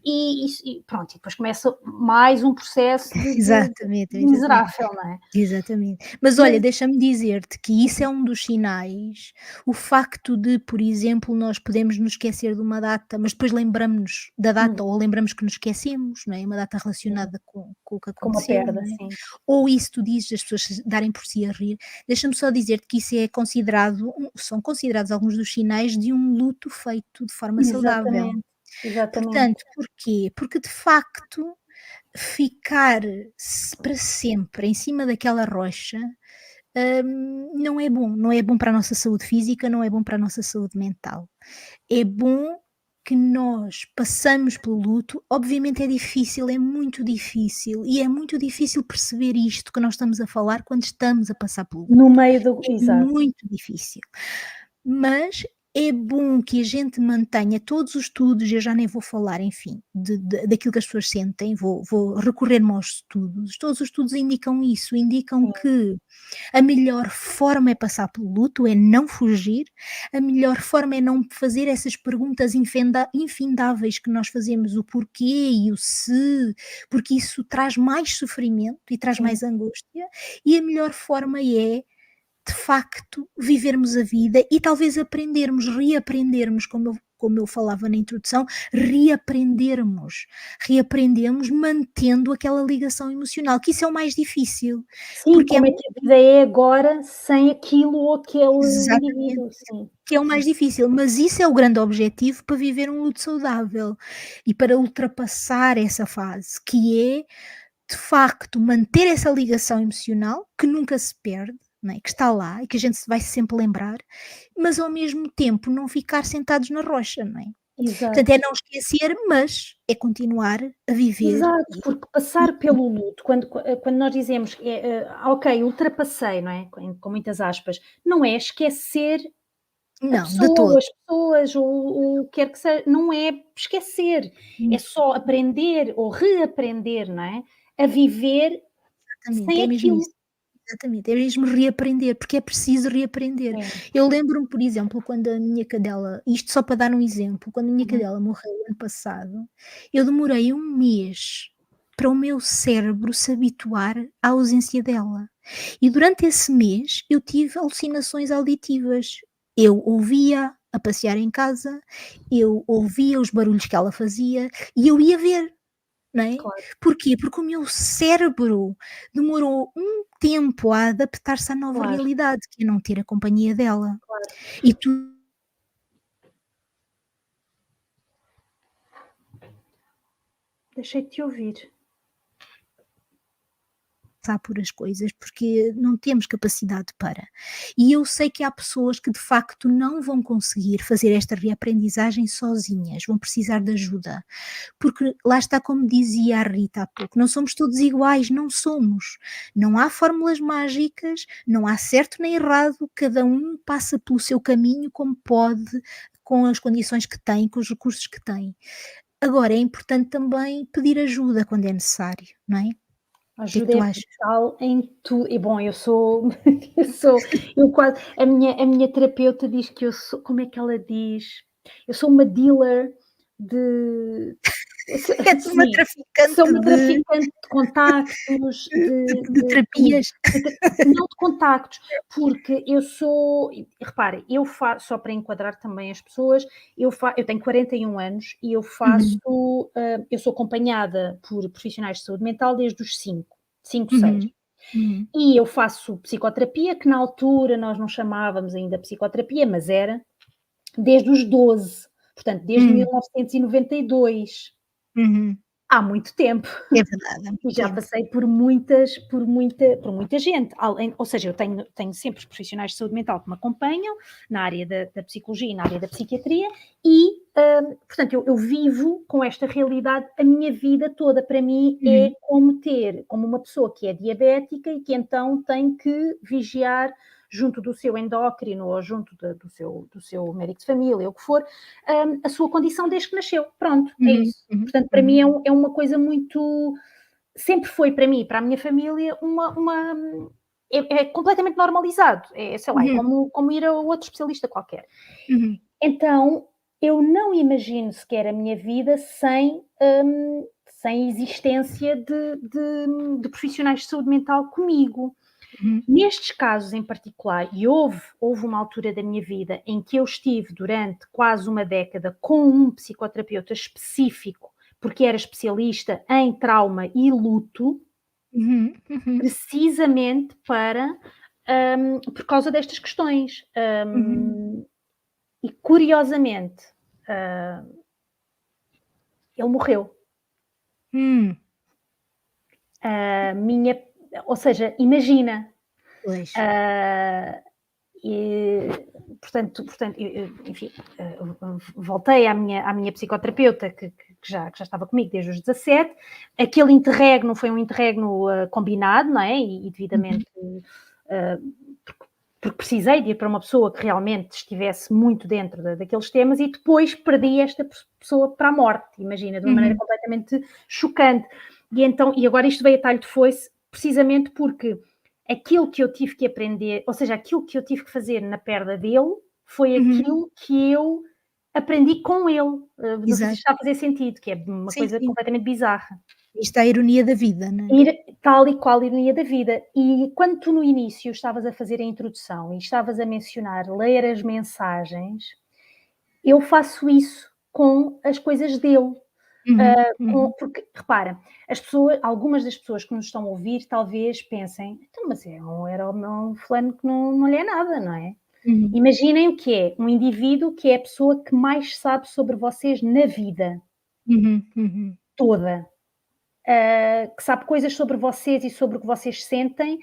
S2: e pronto, e depois começa mais um processo
S1: Exatamente,
S2: de
S1: exatamente.
S2: miserável, não é?
S1: Exatamente. Mas olha,
S2: Mas
S1: deixa-me dizer-te que isso é um dos sinais, o facto de, por exemplo, nós podemos nos esquecer de uma data, mas depois lembramos-nos da
S2: hum,
S1: data ou lembramos que nos esquecemos, não é? Uma data
S2: sim,
S1: relacionada com o que
S2: com uma
S1: aconteceu,
S2: perda,
S1: não é?
S2: sim.
S1: Ou isso tu dizes das pessoas se darem por si a rir. Deixa-me só dizer-te que isso é considerado, são considerados alguns dos sinais de um luto feito de forma saudável.
S2: Exatamente, exatamente.
S1: Portanto, porquê? Porque de facto ficar para sempre em cima daquela rocha, não é bom. Não é bom para a nossa saúde física, não é bom para a nossa saúde mental. É bom que nós passamos pelo luto. Obviamente é difícil, é muito difícil, e é muito difícil perceber isto que nós estamos a falar quando estamos a passar pelo
S2: No
S1: luto.
S2: meio do
S1: É
S2: exato.
S1: muito difícil. Mas é bom que a gente mantenha todos os estudos, eu já nem vou falar, enfim, daquilo que as pessoas sentem, vou recorrer-me aos estudos. Todos os estudos indicam isso, indicam
S2: Sim,
S1: que a melhor forma é passar pelo luto, é não fugir, a melhor forma é não fazer essas perguntas infindáveis que nós fazemos, o porquê e o se, porque isso traz mais sofrimento e traz
S2: sim,
S1: mais angústia, e a melhor forma é de facto, vivermos a vida e talvez aprendermos, reaprendermos, como eu falava na introdução, reaprendemos mantendo aquela ligação emocional, que isso é o mais difícil,
S2: sim,
S1: porque é
S2: como é que a vida é agora sem aquilo ou aquele
S1: exatamente,
S2: indivíduo, sim.
S1: que é o mais difícil, mas isso é o grande objetivo para viver um luto saudável e para ultrapassar essa fase, que é de facto manter essa ligação emocional que nunca se perde, não é, que está lá e que a gente se vai sempre lembrar, mas ao mesmo tempo não ficar sentados na rocha, não é? Portanto, é
S2: Exato.
S1: não esquecer, mas é continuar a viver
S2: Exato,
S1: e
S2: porque passar pelo luto, quando nós dizemos, ok, ultrapassei, não é? Com muitas aspas, não é esquecer a
S1: não, de
S2: pessoa
S1: todo.
S2: ou as pessoas ou o que quer que seja, não é esquecer, é só aprender ou reaprender, não é? A viver
S1: Exatamente,
S2: sem
S1: é mesmo
S2: aquilo.
S1: isso. Exatamente, é mesmo reaprender, porque é preciso reaprender.
S2: Sim.
S1: Eu lembro-me, por exemplo, quando a minha cadela, isto só para dar um exemplo, quando a minha
S2: Uhum.
S1: cadela morreu ano passado, eu demorei um mês para o meu cérebro se habituar à ausência dela. E durante esse mês eu tive alucinações auditivas. Eu ouvia a passear em casa, eu ouvia os barulhos que ela fazia e eu ia ver. Não é?
S2: Claro,
S1: Porquê? Porque o meu cérebro demorou um tempo a adaptar-se à nova
S2: claro,
S1: realidade, que é não ter a companhia dela.
S2: claro.
S1: E tu
S2: Deixei de te ouvir.
S1: passar por as coisas, porque não temos capacidade para. E eu sei que há pessoas que de facto não vão conseguir fazer esta reaprendizagem sozinhas, vão precisar de ajuda. Porque lá está, como dizia a Rita há pouco, não somos todos iguais, não somos. Não há fórmulas mágicas, não há certo nem errado, cada um passa pelo seu caminho como pode, com as condições que tem, com os recursos que tem. Agora é importante também pedir ajuda quando é necessário, não é? O
S2: A
S1: que é que
S2: ajuda
S1: tu
S2: é
S1: achas?
S2: vital em tudo. E bom, eu sou eu sou eu quase a minha terapeuta diz que eu sou, como é que ela diz? Eu sou uma dealer de
S1: És uma
S2: sim, sou
S1: traficante
S2: uma traficante de contactos,
S1: de
S2: de tudo,
S1: terapias.
S2: não de contactos, porque eu sou e repare, eu faço só para enquadrar também as pessoas, eu tenho 41 anos e eu
S1: Uhum,
S2: faço, eu sou acompanhada por profissionais de saúde mental desde os 5, 6.
S1: uhum, uhum,
S2: E eu faço psicoterapia, que na altura nós não chamávamos ainda psicoterapia, mas era desde os 12, portanto, desde
S1: uhum,
S2: 1992,
S1: uhum.
S2: há muito tempo.
S1: É verdade, há muito
S2: E já
S1: tempo.
S2: passei por muita gente, ou seja, eu tenho sempre os profissionais de saúde mental que me acompanham na área da psicologia e na área da psiquiatria e, portanto, eu vivo com esta realidade a minha vida toda. Para mim é
S1: Uhum,
S2: como uma pessoa que é diabética e que então tem que vigiar junto do seu endócrino ou junto do seu médico de família, ou o que for, a sua condição desde que nasceu. Pronto, é
S1: uhum,
S2: isso.
S1: uhum,
S2: Portanto, para mim
S1: uhum,
S2: é uma coisa muito. Sempre foi para mim e para a minha família é completamente normalizado. É, sei lá, é
S1: uhum,
S2: como ir a outro especialista qualquer.
S1: uhum.
S2: Então, eu não imagino sequer a minha vida sem existência de profissionais de saúde mental comigo.
S1: Uhum,
S2: Nestes casos em particular, e houve uma altura da minha vida em que eu estive durante quase uma década com um psicoterapeuta específico, porque era especialista em trauma e luto,
S1: uhum, uhum,
S2: precisamente por causa destas questões.
S1: uhum.
S2: E curiosamente, ele morreu.
S1: Hum,
S2: A minha, ou seja, imagina,
S1: pois.
S2: ah, e portanto, enfim, voltei à minha psicoterapeuta que já estava comigo desde os 17. Aquele interregno foi um interregno combinado, não é? E
S1: Uhum,
S2: devidamente porque precisei de ir para uma pessoa que realmente estivesse muito dentro daqueles temas, e depois perdi esta pessoa para a morte, imagina, de uma maneira
S1: uhum,
S2: completamente chocante. E agora isto veio a talho de foice, precisamente porque aquilo que eu tive que aprender, ou seja, aquilo que eu tive que fazer na perda dele, foi
S1: uhum.
S2: aquilo que eu aprendi com ele. Não sei se
S1: Exato.
S2: isto está a fazer sentido, que é uma
S1: Sim,
S2: coisa
S1: sim.
S2: completamente bizarra.
S1: Isto é a ironia da vida, não é?
S2: Ir tal e qual a ironia da vida. E quando tu no início estavas a fazer a introdução e estavas a mencionar ler as mensagens, eu faço isso com as coisas dele.
S1: Uhum, uhum,
S2: Porque, repara, algumas das pessoas que nos estão a ouvir talvez pensem, então, mas era o meu fulano que não lhe é nada, não é?
S1: uhum,
S2: Imaginem o que é um indivíduo que é a pessoa que mais sabe sobre vocês na vida
S1: uhum, uhum,
S2: toda. Que sabe coisas sobre vocês e sobre o que vocês sentem,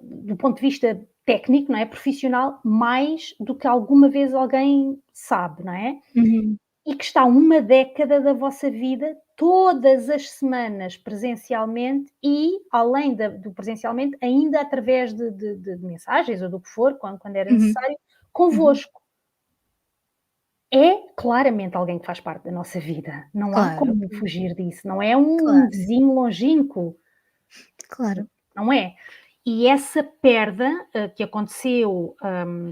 S2: do ponto de vista técnico, não é? Profissional, mais do que alguma vez alguém sabe, não é?
S1: uhum,
S2: E que está uma década da vossa vida, todas as semanas presencialmente e, além do presencialmente, ainda através de mensagens ou do que for, quando era
S1: uhum,
S2: necessário,
S1: uhum.
S2: convosco. É claramente alguém que faz parte da nossa vida. Não há
S1: Claro,
S2: como fugir disso. Não é um
S1: claro,
S2: vizinho longínquo.
S1: claro.
S2: Não é? E essa perda, que aconteceu,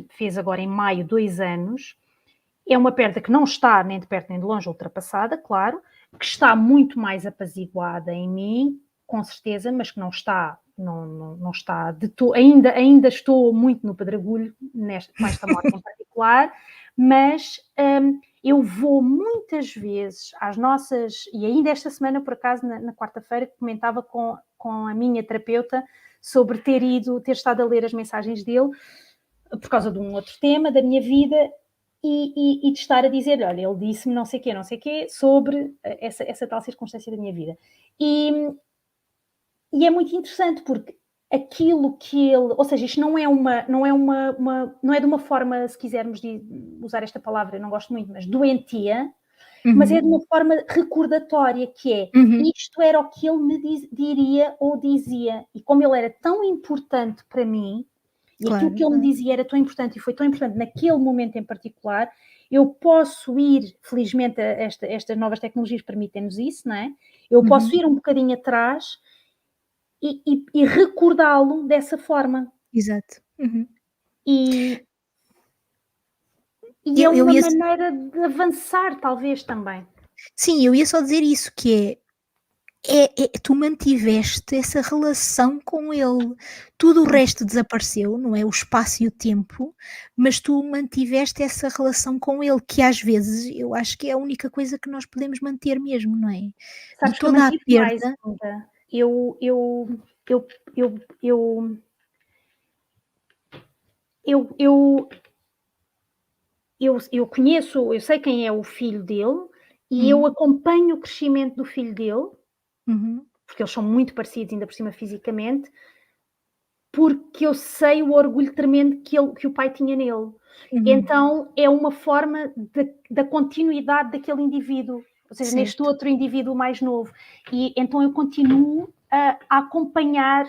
S2: fez agora em maio 2 anos, é uma perda que não está nem de perto nem de longe ultrapassada, claro, que está muito mais apaziguada em mim, com certeza, mas que não está de to ainda estou muito no pedregulho com esta morte em particular, mas, eu vou muitas vezes às nossas, e ainda esta semana, por acaso, na quarta-feira, comentava com a minha terapeuta sobre ter estado a ler as mensagens dele, por causa de um outro tema da minha vida, e de estar a dizer, olha, ele disse-me não sei quê, sobre essa tal circunstância da minha vida. E, e é muito interessante porque aquilo que ele, ou seja, isto não é de uma forma, se quisermos usar esta palavra, eu não gosto muito, mas doentia, mas é
S1: Uhum,
S2: de uma forma recordatória, que é,
S1: uhum.
S2: isto era o que ele me diria ou dizia, e como ele era tão importante para mim, e aquilo
S1: Claro,
S2: que ele me
S1: claro.
S2: dizia era tão importante e foi tão importante naquele momento em particular, eu posso ir, felizmente estas novas tecnologias permitem-nos isso, não é? Eu posso
S1: Uhum.
S2: ir um bocadinho atrás e recordá-lo dessa forma.
S1: Exato. Uhum.
S2: E, e é
S1: Eu
S2: uma
S1: ia
S2: maneira de avançar, talvez também.
S1: sim, eu ia só dizer isso, que tu mantiveste essa relação com ele. Tudo o resto desapareceu, não é, o espaço e o tempo, mas tu mantiveste essa relação com ele, que às vezes eu acho que é a única coisa que nós podemos manter mesmo, não é? De
S2: Sabes que eu
S1: toda a
S2: mantive mais
S1: perda.
S2: ainda. Eu, eu, eu, eu, eu conheço, eu sei quem é o filho dele e eu
S1: Uhum,
S2: acompanho o crescimento do filho dele,
S1: uhum,
S2: porque eles são muito parecidos, ainda por cima fisicamente, porque eu sei o orgulho tremendo que o pai tinha nele.
S1: uhum,
S2: Então é uma forma da continuidade daquele indivíduo, ou seja, neste
S1: certo.
S2: outro indivíduo mais novo. E então eu continuo a acompanhar,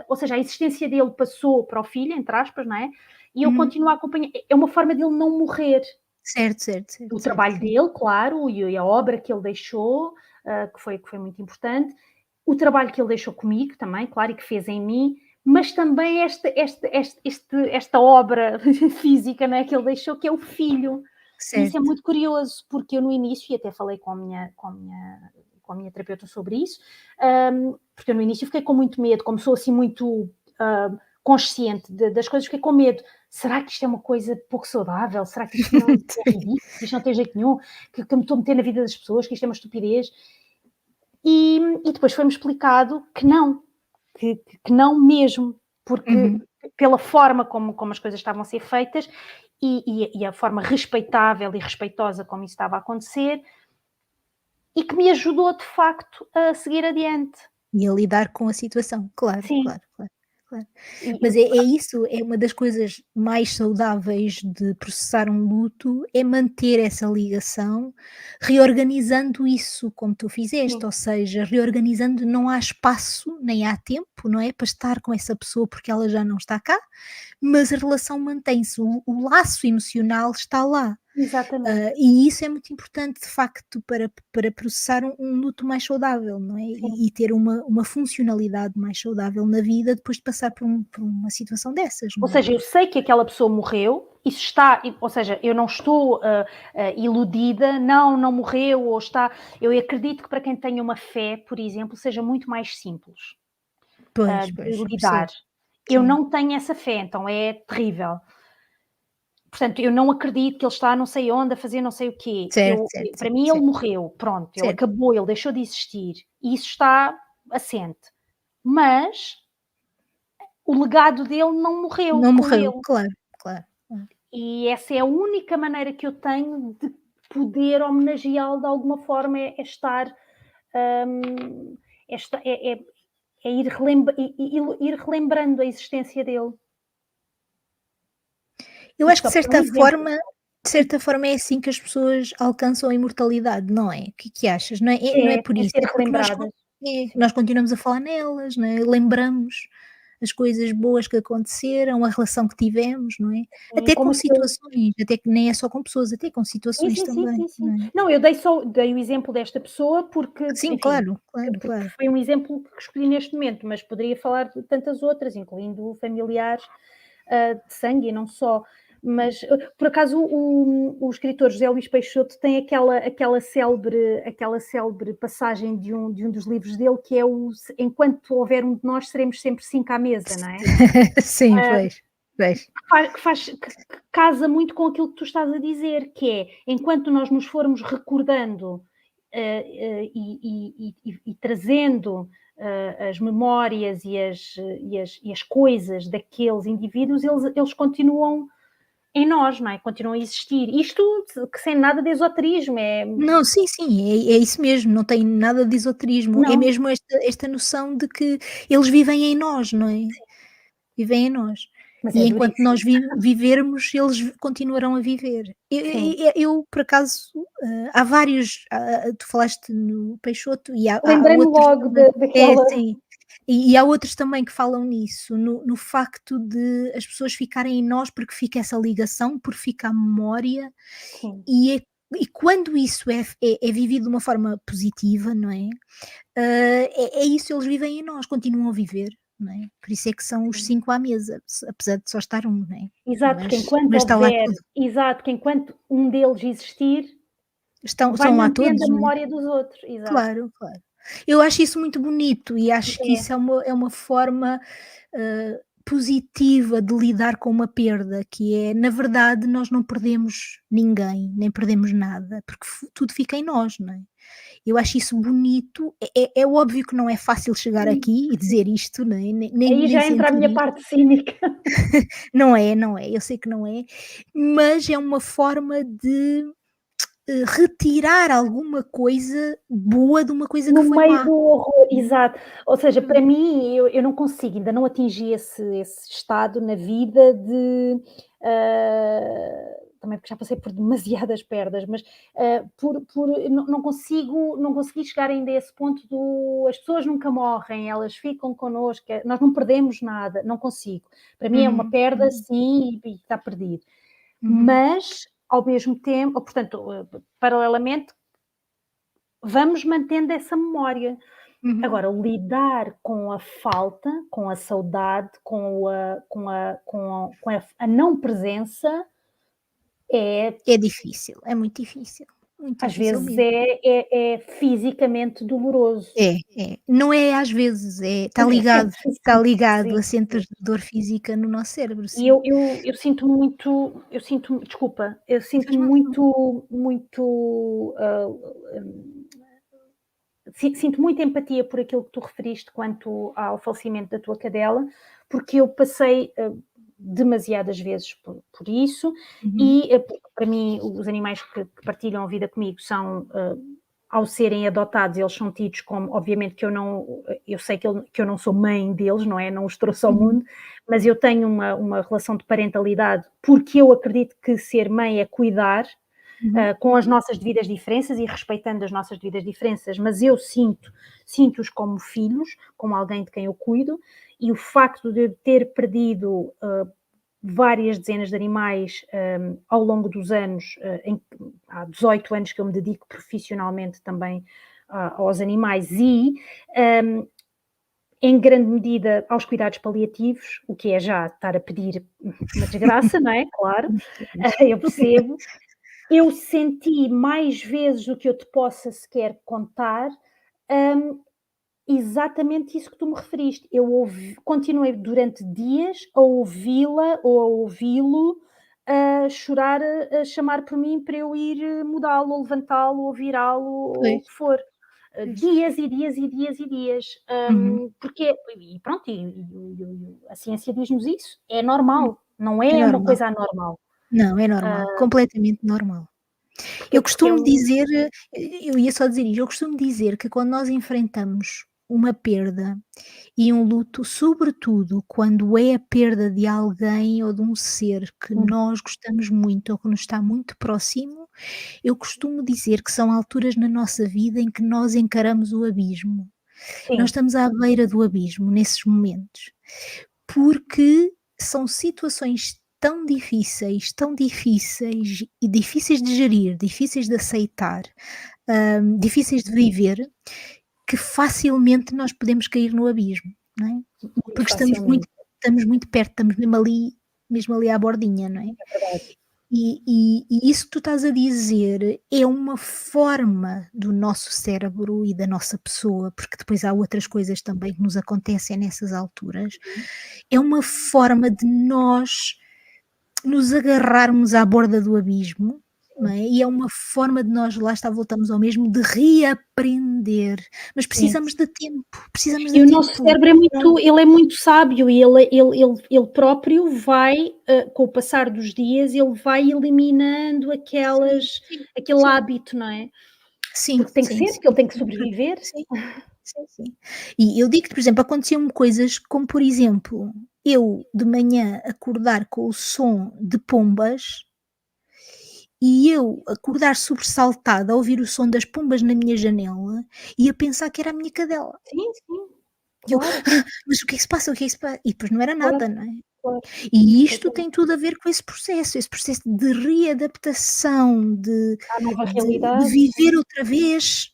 S2: ou seja, a existência dele passou para o filho, entre aspas, não é? E eu
S1: Uhum.
S2: continuo a acompanhar. É uma forma dele não morrer.
S1: Certo, certo,
S2: O
S1: certo, certo,
S2: trabalho
S1: sim.
S2: dele, claro, e a obra que ele deixou, que foi muito importante. O trabalho que ele deixou comigo também, claro, e que fez em mim, mas também esta obra física, não é, que ele deixou, que é o filho. E isso é
S1: certo.
S2: muito curioso, porque eu no início, e até falei com a minha terapeuta sobre isso, porque eu no início fiquei com muito medo, como sou assim muito consciente das coisas, fiquei com medo. Será que isto é uma coisa pouco saudável? Será que isto não é ridículo? Que isto não tem jeito nenhum? Que me estou a meter na vida das pessoas? Que isto é uma estupidez? E depois foi-me explicado que não, que não mesmo, porque
S1: Uhum.
S2: pela forma como as coisas estavam a ser feitas e a forma respeitável e respeitosa como isso estava a acontecer, e que me ajudou de facto a seguir adiante.
S1: E a lidar com a situação, claro,
S2: Sim,
S1: claro, claro, claro.
S2: e
S1: Mas é isso, é uma das coisas mais saudáveis de processar um luto, é manter essa ligação, reorganizando isso como tu fizeste,
S2: sim,
S1: ou seja, reorganizando não há espaço, nem há tempo, não é, para estar com essa pessoa porque ela já não está cá, mas a relação mantém-se, o laço emocional está lá.
S2: exatamente,
S1: E isso é muito importante, de facto, para processar um luto mais saudável, não é?
S2: sim.
S1: E ter uma funcionalidade mais saudável na vida depois de passar por uma situação dessas,
S2: Ou
S1: não é?
S2: seja, eu sei que aquela pessoa morreu, isso está, ou seja, eu não estou iludida, não morreu, ou está. Eu acredito que para quem tenha uma fé, por exemplo, seja muito mais simples
S1: Pois,
S2: de
S1: pois, eu
S2: lidar.
S1: percebo.
S2: Eu
S1: Sim.
S2: não tenho essa fé, então é terrível. Portanto, eu não acredito que ele está não sei onde a fazer não sei o quê.
S1: Certo, certo,
S2: Para
S1: certo,
S2: mim ele
S1: certo,
S2: morreu, pronto, ele
S1: certo.
S2: acabou, ele deixou de existir. E isso está assente. Mas o legado dele não morreu
S1: Não
S2: com
S1: morreu,
S2: ele.
S1: claro, claro, claro.
S2: E essa é a única maneira que eu tenho de poder homenageá-lo de alguma forma, é estar, hum, é ir relembrando a existência dele.
S1: Eu acho
S2: Isto
S1: que
S2: só para dar um exemplo.
S1: de certa forma é assim que as pessoas alcançam a imortalidade, não é? O que é que achas? Não é por
S2: É
S1: isso,
S2: ser
S1: é porque
S2: relembradas. Sim.
S1: nós continuamos a falar nelas, não é? Lembramos as coisas boas que aconteceram, a relação que tivemos, não é?
S2: Sim,
S1: Até com
S2: como se eu
S1: situações, até que nem é só com pessoas, até com
S2: sim,
S1: situações
S2: sim, sim,
S1: também,
S2: sim, sim.
S1: não é?
S2: Não, eu dei o exemplo desta pessoa porque,
S1: Sim,
S2: enfim,
S1: claro, claro,
S2: porque
S1: claro.
S2: foi um exemplo que escolhi neste momento, mas poderia falar de tantas outras, incluindo familiares, de sangue e não só. Mas, por acaso, o escritor José Luís Peixoto tem aquela célebre passagem de um dos livros dele, que é o "Enquanto houver um de nós, seremos sempre 5 à mesa", não é?
S1: Sim, pois, pois.
S2: Que casa muito com aquilo que tu estás a dizer, que é, enquanto nós nos formos recordando, e trazendo, as memórias e as coisas daqueles indivíduos, eles continuam em nós, não é? Continuam a existir. Isto que sem nada de esoterismo,
S1: Não, sim, sim, é isso mesmo, não tem nada de esoterismo, é
S2: não,
S1: mesmo esta noção de que eles vivem em nós, não é? Vivem em nós.
S2: mas é
S1: E enquanto
S2: duríssimo.
S1: nós vivermos, eles continuarão a viver.
S2: Sim.
S1: Eu por acaso, há vários, tu falaste no Peixoto e há
S2: Lembrei-me
S1: outros
S2: logo
S1: também é,
S2: daquela.
S1: sim. E há outros também que falam nisso, no facto de as pessoas ficarem em nós, porque fica essa ligação, porque fica a memória,
S2: Sim,
S1: e quando isso é vivido de uma forma positiva, não é? É isso, eles vivem em nós, continuam a viver, não é? Por isso é que são os
S2: sim.
S1: 5 à mesa, apesar de só estar um, não é?
S2: Exato, porque
S1: Mas
S2: enquanto
S1: está lá
S2: houver
S1: tudo.
S2: exato, que enquanto um deles existir, vai
S1: Estão lá
S2: mantendo
S1: todos,
S2: a
S1: não é?
S2: memória dos outros, exato.
S1: Claro, claro. Eu acho isso muito bonito e acho que
S2: É,
S1: isso é uma forma, positiva de lidar com uma perda, que é, na verdade, nós não perdemos ninguém, nem perdemos nada, porque tudo fica em nós, não é? Eu acho isso bonito. É óbvio que não é fácil chegar
S2: sim,
S1: aqui e
S2: sim.
S1: dizer isto, não é? Nem
S2: Aí
S1: nem
S2: já entra a
S1: sentir
S2: minha
S1: isto.
S2: parte cínica.
S1: Não é, não é, eu sei que não é, mas é uma forma de, retirar alguma coisa boa de uma coisa que
S2: No
S1: foi
S2: meio
S1: má,
S2: do horror,
S1: não é?
S2: exato. Ou seja,
S1: Não é?
S2: para mim, eu não consigo, ainda não atingi esse estado na vida de, também porque já passei por demasiadas perdas, mas, por não consegui chegar ainda a esse ponto do as pessoas nunca morrem, elas ficam connosco, nós não perdemos nada, não consigo. Para mim é uma
S1: Uhum,
S2: perda
S1: uhum,
S2: sim, e está perdido.
S1: uhum,
S2: Mas, ao mesmo tempo, ou portanto, paralelamente, vamos mantendo essa memória.
S1: uhum.
S2: Agora, lidar com a falta, com a saudade, com a não presença, É,
S1: É muito
S2: às
S1: difícil
S2: vezes
S1: mesmo.
S2: é fisicamente doloroso.
S1: É, é. Não é às vezes,
S2: Pois é, sempre,
S1: está
S2: sempre,
S1: ligado
S2: sim,
S1: a
S2: sim.
S1: centros de dor física no nosso cérebro,
S2: E
S1: sim.
S2: eu sinto muito, desculpa, eu
S1: Não
S2: sinto
S1: faz mal, não.
S2: muito, sinto muita empatia por aquilo que tu referiste quanto ao falecimento da tua cadela, porque eu passei, demasiadas vezes por isso
S1: Uhum,
S2: e, para mim os animais que partilham a vida comigo são, ao serem adotados, eles são tidos como, obviamente que eu sei que eu não sou mãe deles, não é? Não os trouxe ao
S1: uhum,
S2: mundo, mas eu tenho uma relação de parentalidade, porque eu acredito que ser mãe é cuidar,
S1: uhum.
S2: com as nossas devidas diferenças e respeitando as nossas devidas diferenças, mas eu sinto-os como filhos, como alguém de quem eu cuido, e o facto de eu ter perdido várias dezenas de animais ao longo dos anos, há 18 anos que eu me dedico profissionalmente também aos animais e um, em grande medida aos cuidados paliativos, o que é já estar a pedir uma desgraça, não é? Claro, eu percebo, eu senti mais vezes do que eu te possa sequer contar, hum, exatamente isso que tu me referiste. Eu continuei durante dias a ouvi-la ou a ouvi-lo a chorar, a chamar por mim para eu ir mudá-lo, ou levantá-lo, ou virá-lo, ou
S1: Pois,
S2: o que for.
S1: pois.
S2: Dias e dias e dias e dias.
S1: Uhum.
S2: Porque, e pronto, a ciência diz-nos isso, é
S1: Hum,
S2: normal, não
S1: é
S2: é uma
S1: normal.
S2: coisa anormal.
S1: Não, é normal, completamente normal. Eu
S2: Porque é
S1: costumo
S2: um.
S1: dizer, eu ia só dizer isto, eu costumo dizer que quando nós enfrentamos uma perda e um luto, sobretudo quando é a perda de alguém ou de um ser que nós gostamos muito ou que nos está muito próximo, eu costumo dizer que são alturas na nossa vida em que nós encaramos o abismo. Nós
S2: Sim,
S1: estamos à beira do abismo nesses momentos, porque são situações tão difíceis e difíceis de gerir, difíceis de aceitar, difíceis de viver, que facilmente nós podemos cair no abismo, não é?
S2: muito
S1: Porque
S2: facilmente,
S1: estamos muito perto, estamos mesmo ali à bordinha, não é?
S2: é verdade.
S1: E isso que tu estás a dizer é uma forma do nosso cérebro e da nossa pessoa, porque depois há outras coisas também que nos acontecem nessas alturas, é uma forma de nós nos agarrarmos à borda do abismo, não é? E é uma forma de nós, lá está, voltamos ao mesmo, de reaprender, mas
S2: Sim.
S1: precisamos
S2: E
S1: de
S2: o nosso
S1: tempo.
S2: cérebro ele é muito sábio e ele próprio vai, com o passar dos dias, ele vai eliminando
S1: Sim,
S2: aquelas
S1: sim,
S2: aquele
S1: sim.
S2: hábito, não é?
S1: Sim,
S2: Porque tem que
S1: sim,
S2: ser,
S1: sim.
S2: porque ele tem que sobreviver.
S1: Sim, sim, sim. E eu digo-te, por exemplo, aconteciam-me coisas como, por exemplo, eu de manhã acordar com o som de pombas e eu acordar sobressaltada a ouvir o som das pombas na minha janela e a pensar que era a minha cadela.
S2: Sim, sim,
S1: E eu:
S2: claro,
S1: "Ah, mas o que é que se passa? O que é que se passa?" E depois não era
S2: claro,
S1: nada, não é?
S2: claro,
S1: E isto tem
S2: perfeitamente.
S1: tudo a ver com esse processo de readaptação,
S2: À nova
S1: de
S2: realidade,
S1: viver
S2: sim.
S1: outra vez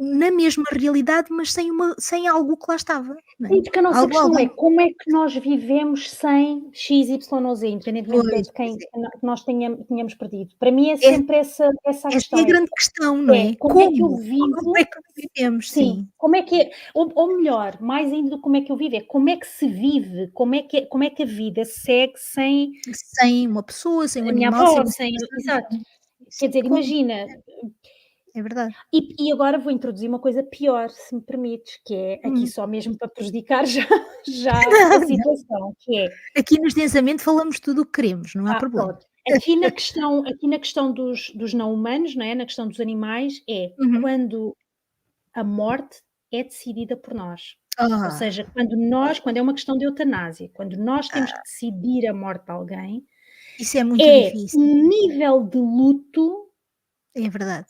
S1: na mesma realidade, mas sem algo que lá estava, não é?
S2: Sim, porque a nossa
S1: Algo
S2: questão é:
S1: alguém
S2: como é que nós vivemos sem X, Y ou Z, independentemente
S1: pois,
S2: de
S1: pois
S2: quem
S1: é.
S2: que nós tenhamos perdido? Para mim é
S1: É
S2: sempre essa a
S1: essa é a
S2: questão, é
S1: grande questão, não é?
S2: como é que eu
S1: Como é
S2: vivo.
S1: que vivemos?
S2: Sim,
S1: Sim,
S2: como é que é, ou melhor, mais ainda do que como é que eu vivo, é como é que se vive, como é que a vida segue sem
S1: sem uma pessoa, sem um
S2: a minha
S1: animal, sem
S2: avó,
S1: uma
S2: sem
S1: situação,
S2: exato. Quer
S1: sim,
S2: dizer,
S1: como?
S2: imagina,
S1: É verdade.
S2: e agora vou introduzir uma coisa pior, se me permites, que é aqui
S1: Hum.
S2: só mesmo para prejudicar já a
S1: Não, não,
S2: situação, que é,
S1: aqui no Extensamente falamos tudo o que queremos, não há problema.
S2: pronto, aqui na questão dos não humanos, não é, na questão dos animais, é
S1: Uhum.
S2: quando a morte é decidida por nós. Ou
S1: Ah,
S2: seja, quando é uma questão de eutanásia, quando nós temos que decidir a morte de alguém,
S1: isso é muito
S2: é
S1: difícil.
S2: um nível de luto
S1: É verdade,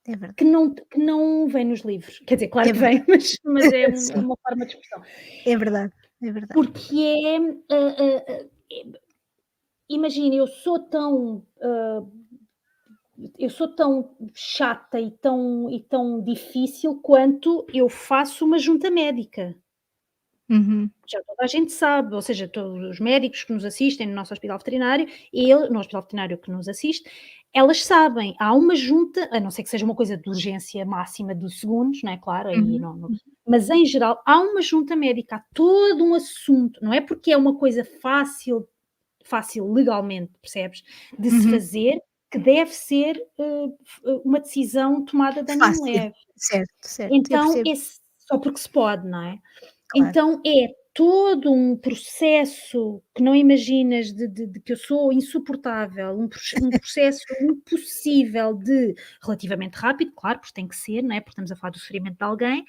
S1: é
S2: que
S1: verdade,
S2: não vem nos livros. Quer dizer, claro
S1: é
S2: que
S1: verdade.
S2: vem, mas é
S1: Sim,
S2: uma forma de expressão.
S1: é verdade, é verdade.
S2: Porque imagina, eu sou tão chata e tão difícil quanto eu faço uma junta médica.
S1: Uhum.
S2: Já toda a gente sabe, ou seja, todos os médicos que nos assistem no nosso hospital veterinário, no hospital veterinário que nos assiste, elas sabem, há uma junta, a não ser que seja uma coisa de urgência máxima de segundos, não é, claro, aí
S1: Uhum.
S2: não, mas em geral há uma junta médica, há todo um assunto, não é porque é uma coisa fácil legalmente, percebes, de se
S1: Uhum.
S2: fazer, que deve ser, uma decisão tomada de ânimo
S1: Fácil.
S2: leve.
S1: Certo, certo. Eu
S2: Então
S1: percebo,
S2: esse só porque se pode, não é?
S1: claro.
S2: Então é todo um processo que não imaginas de que eu sou insuportável, um processo impossível de relativamente rápido, claro, porque tem que ser, não é, porque estamos a falar do sofrimento de alguém,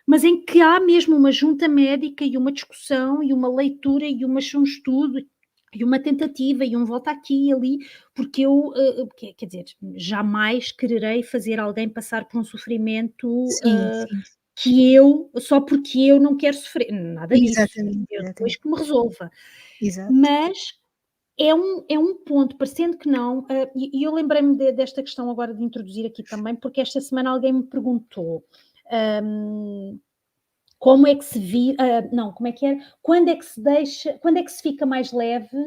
S2: mas em que há mesmo uma junta médica e uma discussão e uma leitura e um estudo e uma tentativa e um volta aqui e ali, porque eu, quer dizer, jamais quererei fazer alguém passar por um sofrimento,
S1: Sim, sim.
S2: só porque eu não quero sofrer, nada disso,
S1: Exatamente,
S2: eu depois
S1: exatamente.
S2: que me resolva.
S1: Exato.
S2: Mas é um ponto, parecendo que não, e eu lembrei-me desta questão agora de introduzir aqui também, porque esta semana alguém me perguntou, hum, como é que se não, como é que era? Quando é que se fica mais leve?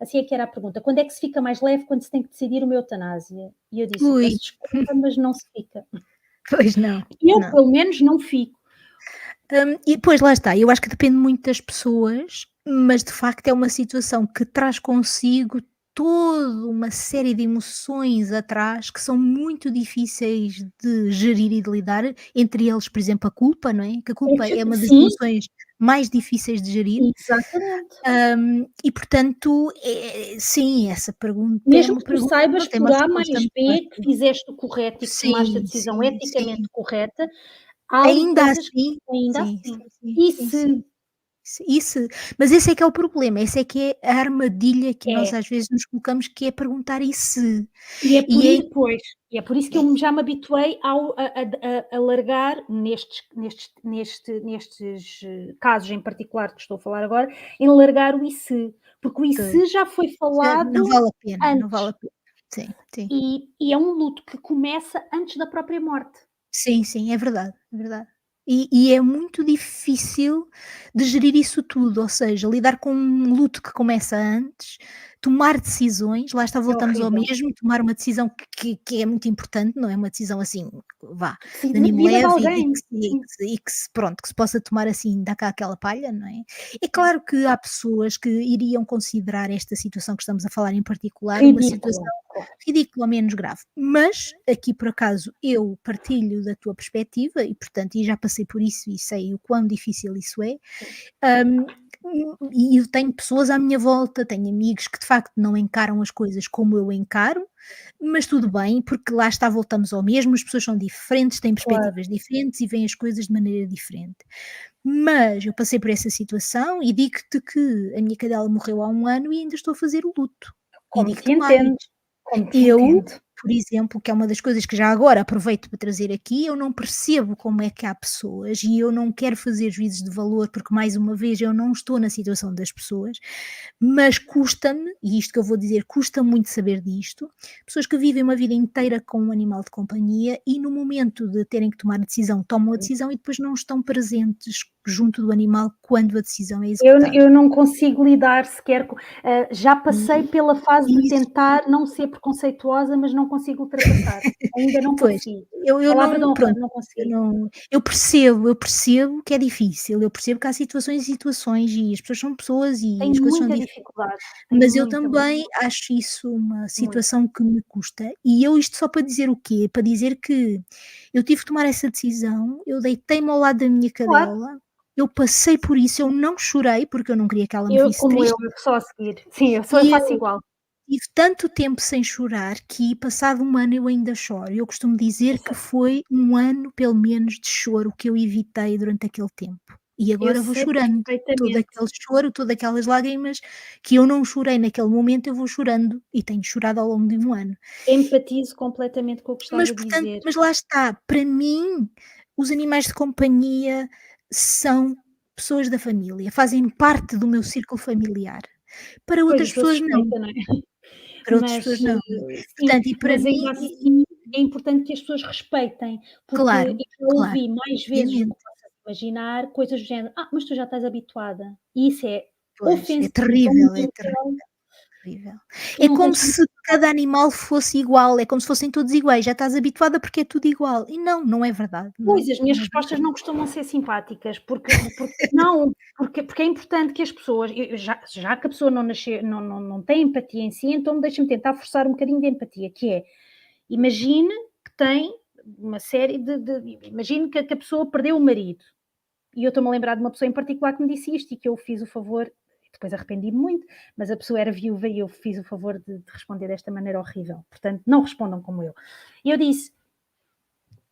S2: Assim é que era a pergunta. Quando é que se fica mais leve quando se tem que decidir uma eutanásia? E eu disse:
S1: Ui,
S2: "Peço desculpa, mas não se fica".
S1: pois não,
S2: Eu,
S1: não.
S2: pelo menos, não fico.
S1: E depois lá está, eu acho que depende muito das pessoas, mas de facto é uma situação que traz consigo toda uma série de emoções atrás que são muito difíceis de gerir e de lidar, entre eles, por exemplo, a culpa, não é? Que a culpa é uma das
S2: Sim,
S1: emoções mais difíceis de gerir,
S2: exatamente.
S1: e portanto, sim, essa pergunta é
S2: Mesmo
S1: uma
S2: que tu
S1: pergunta,
S2: saibas
S1: pronto, é
S2: por
S1: uma
S2: A
S1: resposta
S2: mais
S1: muito
S2: B que
S1: fácil.
S2: fizeste o correto e que tomaste a
S1: Sim,
S2: decisão
S1: sim,
S2: eticamente
S1: sim.
S2: correta, há ali
S1: Ainda
S2: coisas que
S1: assim
S2: ainda
S1: sim,
S2: assim.
S1: sim, sim,
S2: E
S1: sim,
S2: se
S1: sim. Isso, mas esse é que é o problema, esse é que é a armadilha que nós
S2: é.
S1: às vezes nos colocamos, que é perguntar "e se?"
S2: E é por
S1: E é
S2: i pois, e é por isso que
S1: é
S2: eu já me habituei ao a largar nestes casos em particular que estou a falar agora, em largar o "e se", porque o "e
S1: pois,
S2: se" já foi
S1: já não
S2: falado
S1: vale a pena, não vale
S2: antes,
S1: a pena. Sim, sim.
S2: e é um luto que começa antes da própria morte.
S1: Sim, sim, é verdade, é verdade. E é muito difícil de gerir isso tudo, ou seja, lidar com um luto que começa antes, tomar decisões, lá está,
S2: É
S1: voltamos ao
S2: horrível.
S1: mesmo, tomar uma decisão que é muito importante, não é uma decisão assim, vá, de
S2: Decide a
S1: ânimo
S2: vida de
S1: leve
S2: alguém. Sim,
S1: e que se pronto, que se possa tomar assim, dá cá aquela palha, não é? É claro que há pessoas que iriam considerar esta situação que estamos a falar em particular uma
S2: ridícula,
S1: situação
S2: claro.
S1: ridículo ou menos grave. Mas, aqui por acaso, eu partilho da tua perspectiva e, portanto, e já passei por isso e sei o quão difícil isso é. hum, e eu tenho pessoas à minha volta, tenho amigos que de facto não encaram as coisas como eu encaro, mas tudo bem, porque lá está, voltamos ao mesmo, as pessoas são diferentes, têm
S2: Claro,
S1: perspectivas diferentes e veem as coisas de maneira diferente. Mas eu passei por essa situação e digo-te que a minha cadela morreu há 1 ano e ainda estou a fazer o luto. E
S2: como te
S1: digo-te mais.
S2: entendo, como te
S1: Eu,
S2: entendo.
S1: por exemplo, que é uma das coisas que já agora aproveito para trazer aqui, eu não percebo como é que há pessoas, e eu não quero fazer juízos de valor, porque mais uma vez eu não estou na situação das pessoas, mas custa-me, e isto que eu vou dizer, custa muito saber disto, pessoas que vivem uma vida inteira com um animal de companhia e no momento de terem que tomar a decisão, tomam a decisão e depois não estão presentes junto do animal quando a decisão é executada.
S2: Eu não consigo lidar sequer com, já passei
S1: E
S2: pela fase de
S1: isso,
S2: tentar não ser preconceituosa, mas não consigo ultrapassar. Ainda não
S1: pois,
S2: consigo.
S1: eu
S2: Palavra de
S1: não,
S2: honra,
S1: pronto,
S2: não
S1: eu
S2: consigo.
S1: não, eu percebo que é difícil, eu percebo que há situações e situações e as pessoas são pessoas e
S2: Tenho
S1: as coisas são
S2: muita
S1: diferentes.
S2: dificuldade, tenho
S1: Mas eu
S2: muita, muita,
S1: também acho isso uma
S2: muito.
S1: situação que me custa, e eu isto só para dizer o quê? Para dizer que eu tive que tomar essa decisão, eu deitei-me ao lado da minha
S2: Claro,
S1: cadela, eu passei por isso, eu não chorei, porque eu não queria que ela me
S2: eu
S1: visse
S2: como
S1: triste,
S2: eu sou a seguir. Sim, eu
S1: e
S2: faço
S1: eu
S2: igual.
S1: tive tanto tempo sem chorar que passado 1 ano eu ainda choro. Eu costumo dizer
S2: Isso
S1: que foi 1 ano pelo menos de choro que eu evitei durante aquele tempo. E
S2: eu
S1: agora vou
S2: sei
S1: chorando. Todo
S2: perfeitamente.
S1: aquele choro, todas aquelas lágrimas que eu não chorei naquele momento, eu vou chorando e tenho chorado ao longo de 1 ano.
S2: Empatizo completamente com o que estás
S1: Mas
S2: a
S1: portanto,
S2: dizer.
S1: mas lá está, para mim, os animais de companhia são pessoas da família, fazem parte do meu círculo familiar. Para
S2: Pois,
S1: outras
S2: eu sou
S1: pessoas não,
S2: suspeita, não é?
S1: para outras pessoas
S2: Mas,
S1: não.
S2: sim,
S1: Portanto, e para
S2: mas
S1: mim
S2: ainda assim é importante que as pessoas respeitem, porque
S1: claro,
S2: eu já
S1: claro,
S2: ouvi mais vezes do que
S1: obviamente.
S2: posso imaginar coisas do género: "Ah, mas tu já estás habituada", e isso é
S1: Pois,
S2: ofensivo a um
S1: é
S2: nível
S1: terrível.
S2: que
S1: É
S2: não
S1: como
S2: tens
S1: se cada animal fosse igual, é como se fossem todos iguais, já estás habituada porque é tudo igual. E não, não é verdade,
S2: pois,
S1: não,
S2: as minhas
S1: não é
S2: respostas
S1: verdade.
S2: não costumam ser simpáticas, porque não, porque é importante que as pessoas já que a pessoa não nasceu não tem empatia em si, então deixa-me tentar forçar um bocadinho de empatia, que é, imagine que tem uma série imagine que a pessoa perdeu o marido, e eu estou-me a lembrar de uma pessoa em particular que me disse isto e que eu fiz o favor, depois arrependi-me muito, mas a pessoa era viúva e eu fiz o favor de responder desta maneira horrível, portanto não respondam como eu. E eu disse: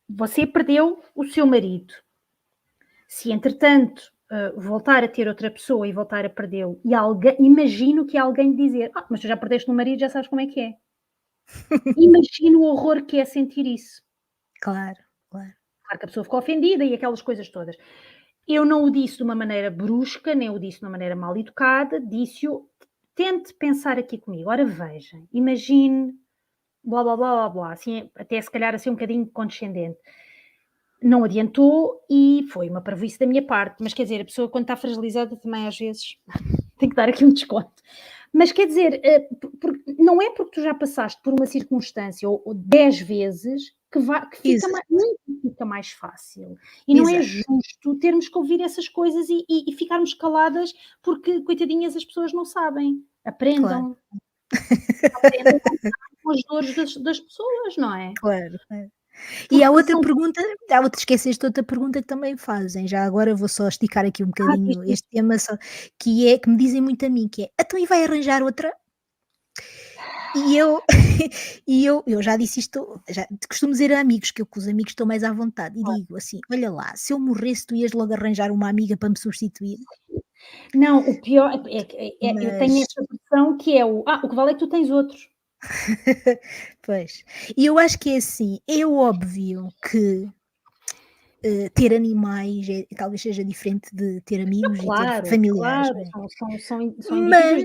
S2: "Você perdeu o seu marido. Se entretanto, voltar a ter outra pessoa e voltar a perdê-lo, e alguém, imagino que alguém dizer: "Ah, mas tu já perdeste um marido, já sabes como é que é". Imagino o horror que é sentir isso.
S1: Claro, claro.
S2: Claro que a pessoa ficou ofendida e aquelas coisas todas. Eu não o disse de uma maneira brusca, nem o disse de uma maneira mal educada, disse-o, tente pensar aqui comigo. Ora veja, imagine, blá blá blá blá blá, assim, até se calhar assim um bocadinho condescendente. Não adiantou e foi uma parvoíce da minha parte, mas quer dizer, a pessoa quando está fragilizada também às vezes tem que dar aqui um desconto. Mas quer dizer, não é porque tu já passaste por uma circunstância ou 10 vezes que fica
S1: Exato,
S2: nunca fica mais fácil. E não é
S1: exato,
S2: justo termos que ouvir essas coisas e ficarmos caladas porque, coitadinhas, as pessoas não sabem.
S1: claro,
S2: Aprendam com as dores das pessoas, não é?
S1: claro, claro. E
S2: Porque são.
S1: há outra esqueceste outra pergunta que também fazem, já agora vou só esticar aqui um
S2: Diz,
S1: bocadinho
S2: diz.
S1: este tema só, que é que me dizem muito a mim, que é: "Então e vai arranjar outra?" E eu eu já disse isto, já costumo dizer a amigos, que eu com os amigos estou mais à vontade, e digo assim: "Olha lá, se eu morresse tu ias logo arranjar uma amiga para me substituir?"
S2: Não, o pior eu tenho
S1: Mas
S2: essa versão que é o que vale é que tu tens outros.
S1: pois, e eu acho que é assim, é óbvio que, ter animais talvez seja diferente de ter
S2: Não,
S1: amigos e ter
S2: claro,
S1: familiares,
S2: claro,
S1: não é?
S2: são indivíduos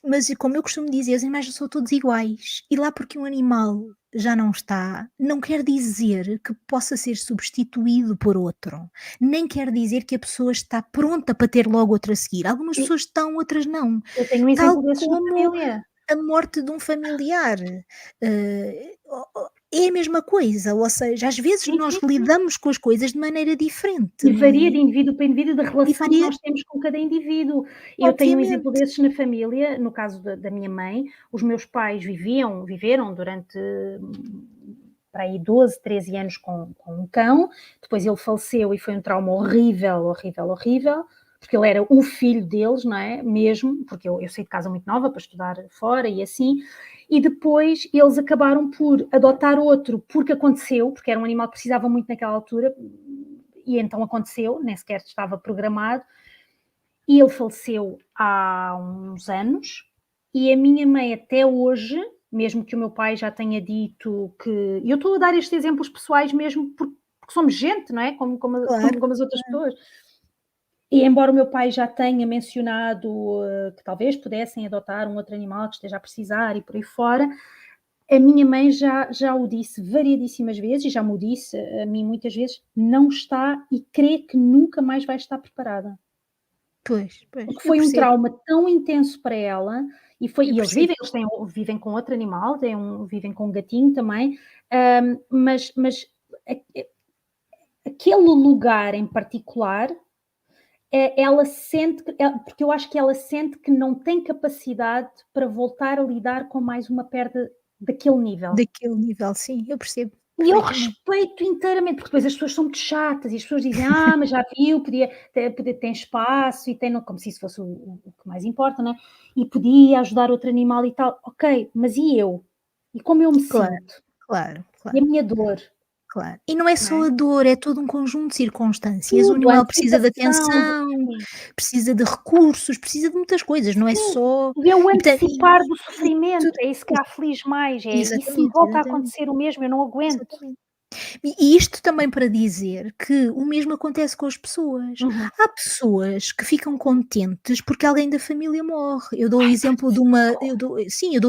S1: Mas
S2: diferentes.
S1: como eu costumo dizer, os animais não são todos iguais, e lá porque um animal já não está, não quer dizer que possa ser substituído por outro, nem quer dizer que a pessoa está pronta para ter logo outro a seguir. Algumas
S2: E
S1: pessoas estão, outras não.
S2: eu tenho um
S1: Tal
S2: exemplo desses na
S1: como
S2: família.
S1: a morte de um familiar, é a mesma coisa, ou seja, às vezes
S2: Sim,
S1: nós
S2: sim, sim.
S1: lidamos com as coisas de maneira diferente,
S2: E
S1: não
S2: varia de
S1: é?
S2: indivíduo para indivíduo, da
S1: E
S2: relação que
S1: varia,
S2: nós temos com cada indivíduo. Eu tenho um exemplo
S1: obviamente.
S2: desses na família, no caso da minha mãe, os meus pais viveram durante, para aí 12, 13 anos com um cão, depois ele faleceu e foi um trauma horrível, horrível, horrível, porque ele era o filho deles, não é, mesmo, porque eu saí de casa muito nova para estudar fora e assim, e depois eles acabaram por adotar outro, porque aconteceu, porque era um animal que precisava muito naquela altura, e então aconteceu, nem sequer estava programado, e ele faleceu há uns anos, e a minha mãe até hoje, mesmo que o meu pai já tenha dito que. E eu estou a dar estes exemplos pessoais mesmo porque somos gente, não é?
S1: Claro,
S2: Como as outras
S1: claro.
S2: pessoas. E embora o meu pai já tenha mencionado que talvez pudessem adotar um outro animal que esteja a precisar e por aí fora, a minha mãe já o disse variedíssimas vezes e já me o disse a mim muitas vezes, não está e crê que nunca mais vai estar preparada.
S1: Pois, pois,
S2: Porque
S1: eu
S2: foi um
S1: percebo,
S2: trauma tão intenso para ela
S1: eu
S2: e
S1: percebo.
S2: vivem com outro animal, vivem com um gatinho também, mas aquele lugar em particular, ela sente que porque eu acho que ela sente que não tem capacidade para voltar a lidar com mais uma perda daquele nível.
S1: Daquele nível, sim, eu percebo
S2: E eu
S1: perfeitamente.
S2: respeito inteiramente, porque depois as pessoas são muito chatas e as pessoas dizem: "Ah, mas já viu, podia tem espaço e tem", não, como se isso fosse o que mais importa, né, "e podia ajudar outro animal e tal". Ok, mas e eu? E como eu me
S1: Claro,
S2: sinto?
S1: claro,
S2: E a
S1: claro,
S2: minha dor,
S1: claro. E não é
S2: não
S1: só
S2: é?
S1: a dor, é todo um conjunto de circunstâncias. O
S2: Tudo, a
S1: animal precisa de
S2: antecipação de
S1: atenção,
S2: sim,
S1: precisa de recursos, precisa de muitas coisas, não é
S2: sim,
S1: só
S2: e é o
S1: e portanto
S2: antecipar do
S1: e
S2: sofrimento,
S1: tudo
S2: é isso que
S1: isso,
S2: me aflige mais, é: "E se me
S1: exatamente,
S2: volta a
S1: exatamente,
S2: acontecer o mesmo? Eu não aguento".
S1: exatamente. E isto também para dizer que o mesmo acontece com as pessoas.
S2: Uhum.
S1: Há pessoas que ficam contentes porque alguém da família morre. Eu dou o exemplo de uma eu dou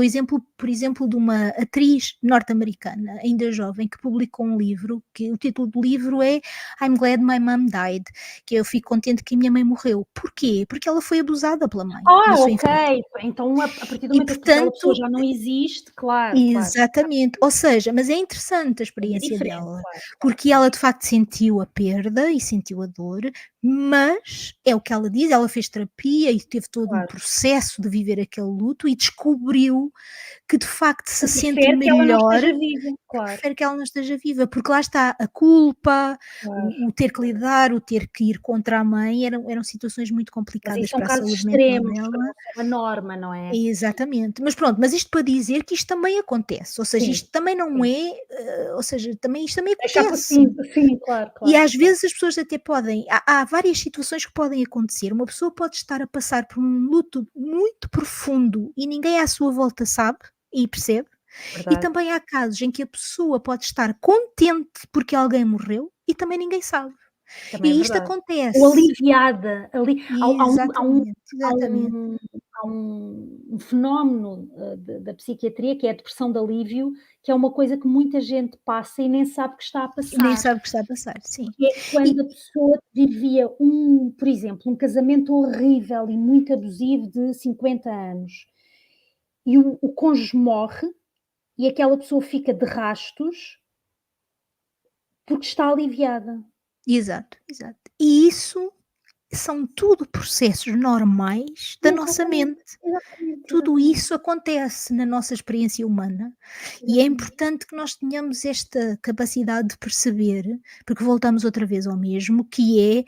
S1: o exemplo, por exemplo, de uma atriz norte-americana, ainda jovem, que publicou um livro, que o título do livro é "I'm Glad My Mom Died", que eu fico contente que a minha mãe morreu. Porquê? Porque ela foi abusada pela mãe, na sua
S2: Ok,
S1: infância.
S2: então a partir do
S1: E
S2: momento em que aquela pessoa
S1: portanto
S2: já não existe, claro, claro,
S1: exatamente, ou seja, mas é interessante a
S2: aí é
S1: experiência
S2: diferente,
S1: dela,
S2: claro, claro,
S1: porque
S2: claro.
S1: ela de facto sentiu a perda e sentiu a dor, mas é o que ela diz, ela fez terapia e teve todo um
S2: Claro.
S1: processo de viver aquele luto e descobriu que de facto se
S2: Que
S1: sente
S2: prefere que ela não
S1: melhor,
S2: esteja viva,
S1: que
S2: claro,
S1: prefere que ela não esteja viva, porque lá está a culpa,
S2: claro.
S1: o ter que lidar, o ter que ir contra a mãe, eram situações muito
S2: Mas isso
S1: complicadas
S2: são
S1: para a
S2: casos
S1: saúde mental
S2: extremos que
S1: dela.
S2: não são a norma, não é?
S1: Exatamente, mas pronto, mas isto para dizer que isto também acontece, ou seja,
S2: Sim,
S1: isto também não
S2: sim.
S1: é, ou seja, também isto também
S2: É capa
S1: acontece.
S2: sim, sim, claro,
S1: E
S2: claro,
S1: às
S2: claro.
S1: vezes as pessoas até podem há várias situações que podem acontecer, uma pessoa pode estar a passar por um luto muito profundo e ninguém à sua volta sabe e percebe, e
S2: Verdade,
S1: também há casos em que a pessoa pode estar contente porque alguém morreu e também ninguém sabe.
S2: também é
S1: E isto
S2: verdade. Ou
S1: acontece.
S2: aliviada, ali
S1: Exatamente,
S2: há
S1: exatamente.
S2: um há um fenómeno, da psiquiatria que é a depressão de alívio, que é uma coisa que muita gente passa e nem sabe que está a
S1: E nem
S2: passar.
S1: sabe o que está a passar, sim.
S2: Que é
S1: E
S2: quando a pessoa vivia por exemplo, um casamento horrível e muito abusivo de 50 anos, e o cônjuge morre, e aquela pessoa fica de rastos, porque está aliviada.
S1: exato, exato. E isso são tudo processos normais da nossa
S2: Exatamente,
S1: mente.
S2: exatamente,
S1: Tudo
S2: exatamente,
S1: isso acontece na nossa experiência humana e é
S2: exatamente.
S1: importante que nós tenhamos esta capacidade de perceber, porque voltamos outra vez ao mesmo, que é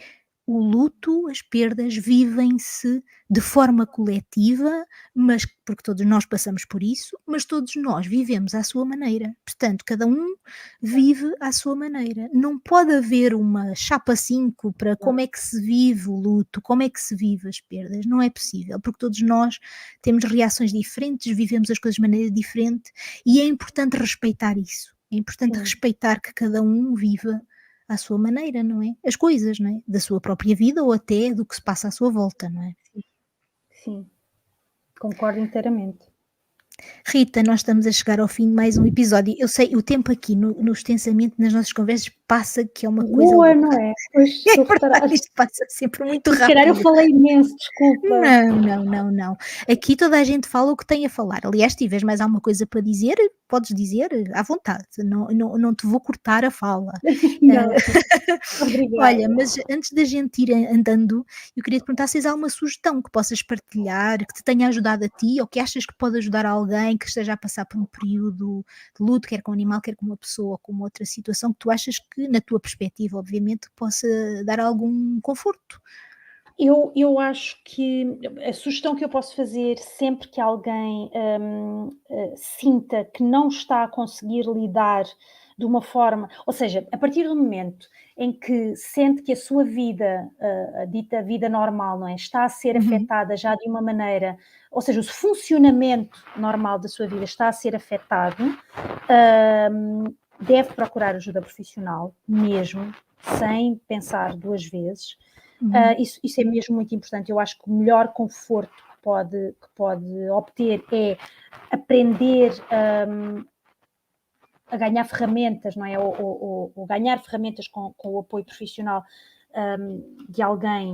S1: o luto, as perdas vivem-se de forma coletiva, mas porque todos nós passamos por isso, mas todos nós vivemos à sua maneira. Portanto, cada um vive à sua maneira. Não pode haver uma chapa 5 para como é que se vive o luto, como é que se vive as perdas. Não é possível, porque todos nós temos reações diferentes, vivemos as coisas de maneira diferente e é importante respeitar isso. É importante
S2: Sim,
S1: respeitar que cada um viva à sua maneira, não é? As coisas, não é? Da sua própria vida ou até do que se passa à sua volta, não é?
S2: sim, sim, concordo inteiramente.
S1: Rita, nós estamos a chegar ao fim de mais um episódio. Eu sei, o tempo aqui no extensamente nas nossas conversas passa que é uma coisa
S2: Voa, não
S1: louca.
S2: é? Pois,
S1: É
S2: estou a
S1: verdade,
S2: reparar.
S1: isto passa sempre muito
S2: E se calhar eu
S1: rápido.
S2: falei imenso, desculpa.
S1: Não, não, não, não. Aqui toda a gente fala o que tem a falar. Aliás, se tiveres mais alguma coisa para dizer, podes dizer à vontade. Não te vou cortar a fala.
S2: Não,
S1: Eh,
S2: obrigada.
S1: olha, mas antes da gente ir andando, eu queria te perguntar se tens alguma sugestão que possas partilhar, que te tenha ajudado a ti ou que achas que pode ajudar alguém que esteja a passar por um período de luto, quer com um animal, quer com uma pessoa ou com uma outra situação, que tu achas que, na tua perspectiva, obviamente, possa dar algum conforto.
S2: Eu acho que a sugestão que eu posso fazer sempre que alguém, sinta que não está a conseguir lidar de uma forma, ou seja, a partir do momento em que sente que a sua vida, a dita vida normal, não é, está a ser
S1: Uhum.
S2: afetada já de uma maneira, ou seja, o funcionamento normal da sua vida está a ser afetado, deve procurar ajuda profissional mesmo, sem pensar 2 vezes.
S1: Uhum.
S2: Isso é mesmo muito importante. Eu acho que o melhor conforto que pode obter é aprender, a ganhar ferramentas, não é? Ou ganhar ferramentas com o apoio profissional, de alguém,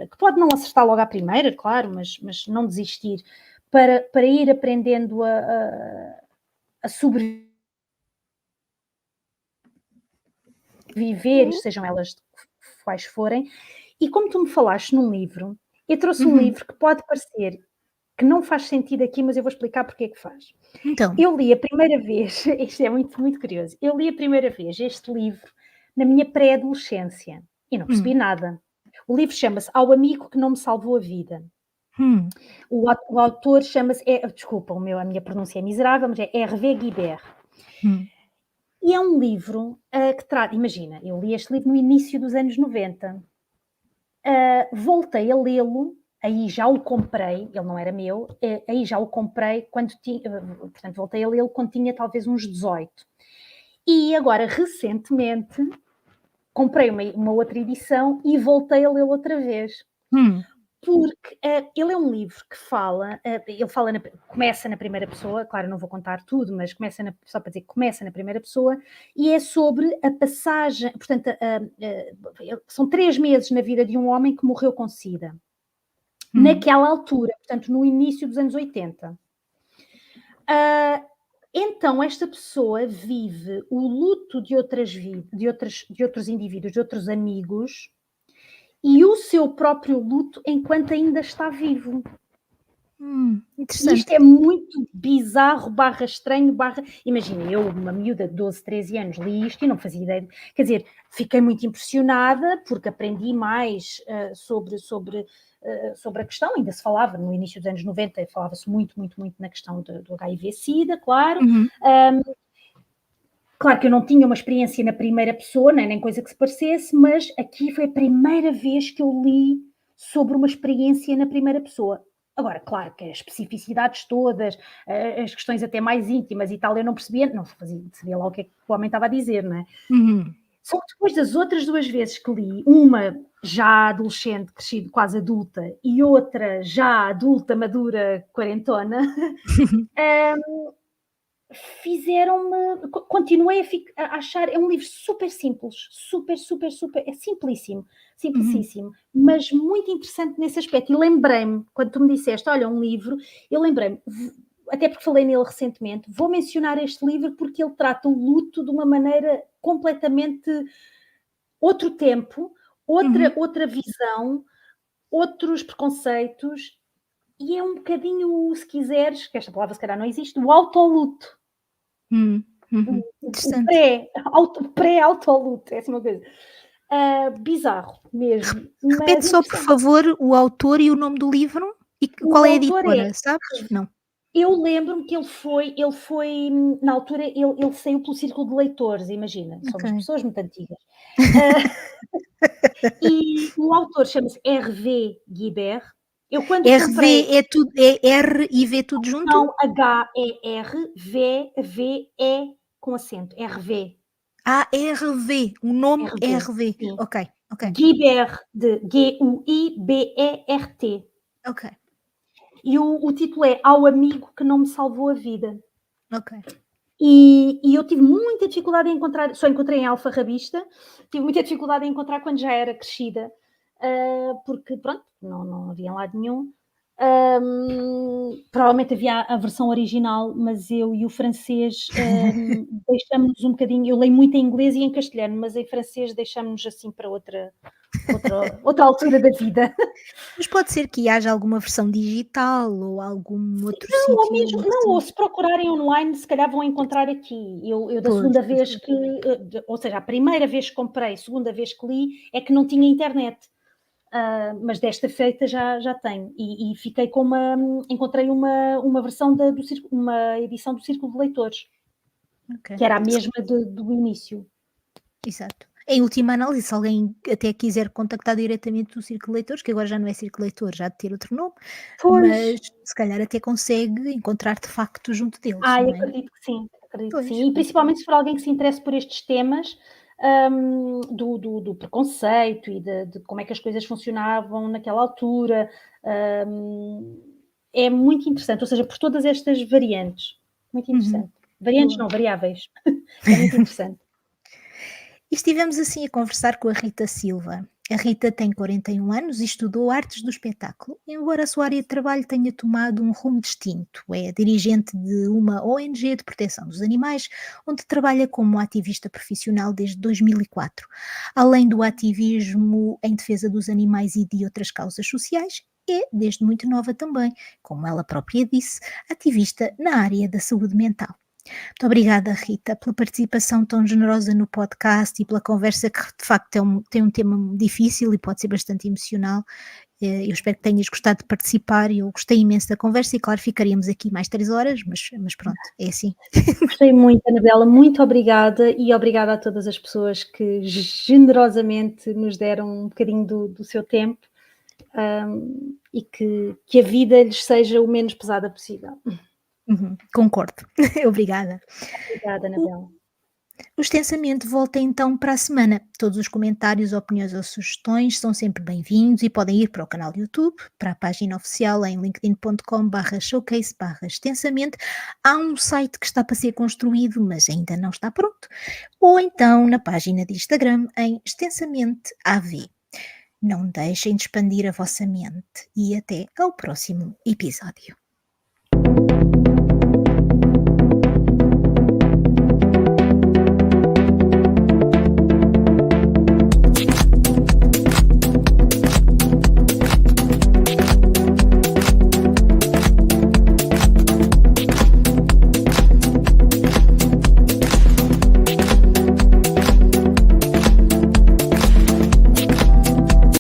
S2: que pode não acertar logo à primeira, claro, mas não desistir, para ir aprendendo a sobreviver,
S1: Uhum.
S2: sejam elas quais forem. E como tu me falaste num livro, eu trouxe um
S1: Uhum.
S2: livro que pode parecer que não faz sentido aqui, mas eu vou explicar porque é que faz.
S1: Então.
S2: Eu li a primeira vez, isto é muito, muito curioso, eu li a primeira vez este livro na minha pré-adolescência e não percebi
S1: Hum.
S2: nada. O livro chama-se Ao Amigo que Não Me Salvou a Vida.
S1: Hum.
S2: O autor chama-se, desculpa, a minha pronúncia é miserável, mas é Hervé Guibert.
S1: Hum.
S2: E é um livro que trata, imagina, eu li este livro no início dos anos 90. Voltei a lê-lo, aí já o comprei, ele não era meu, aí já o comprei quando tinha, portanto, voltei a lê-lo quando tinha talvez uns 18. E agora, recentemente, comprei uma outra edição e voltei a lê-lo outra vez.
S1: Hum,
S2: Porque ele é um livro que fala, começa na primeira pessoa, claro, não vou contar tudo, mas só para dizer que começa na primeira pessoa, e é sobre a passagem, portanto, são 3 meses na vida de um homem que morreu com SIDA.
S1: hum,
S2: Naquela altura, portanto, no início dos anos 80. Então, esta pessoa vive o luto de outros indivíduos, de outros amigos, e o seu próprio luto enquanto ainda está vivo. E isto
S1: interessante.
S2: é muito bizarro, barra estranho, barra... Imagina, eu, uma miúda de 12, 13 anos, li isto e não fazia ideia. Quer dizer, fiquei muito impressionada porque aprendi mais sobre a questão. Ainda se falava, no início dos anos 90, falava-se muito, muito, muito na questão do HIV-Sida, claro.
S1: Uhum,
S2: Claro que eu não tinha uma experiência na primeira pessoa, nem coisa que se parecesse, mas aqui foi a primeira vez que eu li sobre uma experiência na primeira pessoa. Agora, claro que as especificidades todas, as questões até mais íntimas e tal, eu não percebia, não sabia lá o que é que o homem estava a dizer, não é?
S1: uhum,
S2: Só que depois das outras 2 vezes que li, uma já adolescente, crescido, quase adulta, e outra já adulta, madura, quarentona, fizeram-me. Continuei a achar. É um livro super simples, super, super, super. É simplíssimo,
S1: uhum,
S2: simplicíssimo, mas muito interessante nesse aspecto. E lembrei-me, quando tu me disseste, olha, um livro, eu lembrei-me, até porque falei nele recentemente, vou mencionar este livro porque ele trata o luto de uma maneira completamente. Outro tempo,
S1: uhum,
S2: outra visão, outros preconceitos. E é um bocadinho, se quiseres, que esta palavra se calhar não existe, o autoluto.
S1: uhum,
S2: O
S1: uhum.
S2: o
S1: Interessante.
S2: pré-autoluto, é assim uma coisa. Bizarro mesmo, mas
S1: Repete só, por
S2: interessante.
S1: favor, o autor e o nome do livro e qual
S2: O
S1: é a
S2: autor é
S1: editora, sabes? Não.
S2: eu lembro-me que ele foi na altura ele saiu pelo Círculo de Leitores, imagina, somos
S1: Ok.
S2: pessoas muito antigas. Ah, e o autor chama-se Hervé Guibert. Eu quando comprei
S1: RV é tudo, é R e V tudo junto?
S2: não, H-E-R, V-V-E com acento, Hervé,
S1: Ah, RV, o nome
S2: RV,
S1: RV.
S2: sim.
S1: Ok, ok,
S2: Guibert, de Guibert.
S1: ok,
S2: E o título é Ao Amigo que Não Me Salvou a Vida.
S1: ok.
S2: E eu tive muita dificuldade em encontrar, só encontrei em alfarrabista, tive muita dificuldade em encontrar quando já era crescida, porque pronto, não havia em lado nenhum. Provavelmente havia a versão original, mas eu e o francês deixamos-nos um bocadinho. Eu leio muito em inglês e em castelhano, mas em francês deixamos-nos assim para outra altura da vida.
S1: Mas pode ser que haja alguma versão digital ou algum outro
S2: Não, ou
S1: sítio
S2: mesmo não, ou
S1: assim.
S2: se procurarem online, se calhar vão encontrar aqui. Eu da
S1: Pois,
S2: segunda
S1: pois.
S2: vez que, ou seja, a primeira vez que comprei, segunda vez que li, é que não tinha internet. Mas desta feita já tenho. E fiquei com encontrei uma versão uma edição do Círculo de Leitores,
S1: Ok.
S2: que era a mesma do início.
S1: Exato. Em última análise, se alguém até quiser contactar diretamente o Círculo de Leitores, que agora já não é Círculo de Leitores, já há de ter outro nome,
S2: Pois.
S1: mas se calhar até consegue encontrar de facto junto deles,
S2: Ai,
S1: não é?
S2: acredito que sim, acredito que
S1: Pois,
S2: sim. E principalmente se for alguém que se interesse por estes temas, do preconceito e de como é que as coisas funcionavam naquela altura. hum, É muito interessante, ou seja, por todas estas variantes. Muito
S1: uhum,
S2: interessante. Variantes
S1: boa.
S2: não, variáveis. É muito interessante.
S1: E estivemos assim a conversar com a Rita Silva. A Rita tem 41 anos e estudou artes do espetáculo, embora a sua área de trabalho tenha tomado um rumo distinto. É dirigente de uma ONG de proteção dos animais, onde trabalha como ativista profissional desde 2004. Além do ativismo em defesa dos animais e de outras causas sociais, é, desde muito nova também, como ela própria disse, ativista na área da saúde mental. Muito obrigada, Rita, pela participação tão generosa no podcast e pela conversa que de facto tem um tema difícil e pode ser bastante emocional. Eu espero que tenhas gostado de participar. Eu gostei imenso da conversa e, claro, ficaríamos aqui mais 3 horas, mas pronto, é assim.
S2: Gostei muito, Anabela, muito obrigada e obrigada a todas as pessoas que generosamente nos deram um bocadinho do seu tempo, e que a vida lhes seja o menos pesada possível.
S1: Uhum, concordo. Obrigada.
S2: Obrigada,
S1: O
S2: Anabela.
S1: O extensamente volta então para a semana. Todos os comentários, opiniões ou sugestões são sempre bem-vindos e podem ir para o canal do YouTube, para a página oficial em linkedin.com/showcase/extensamente. Há um site que está para ser construído, mas ainda não está pronto. Ou então na página de Instagram em extensamente AV. Não deixem de expandir a vossa mente e até ao próximo episódio.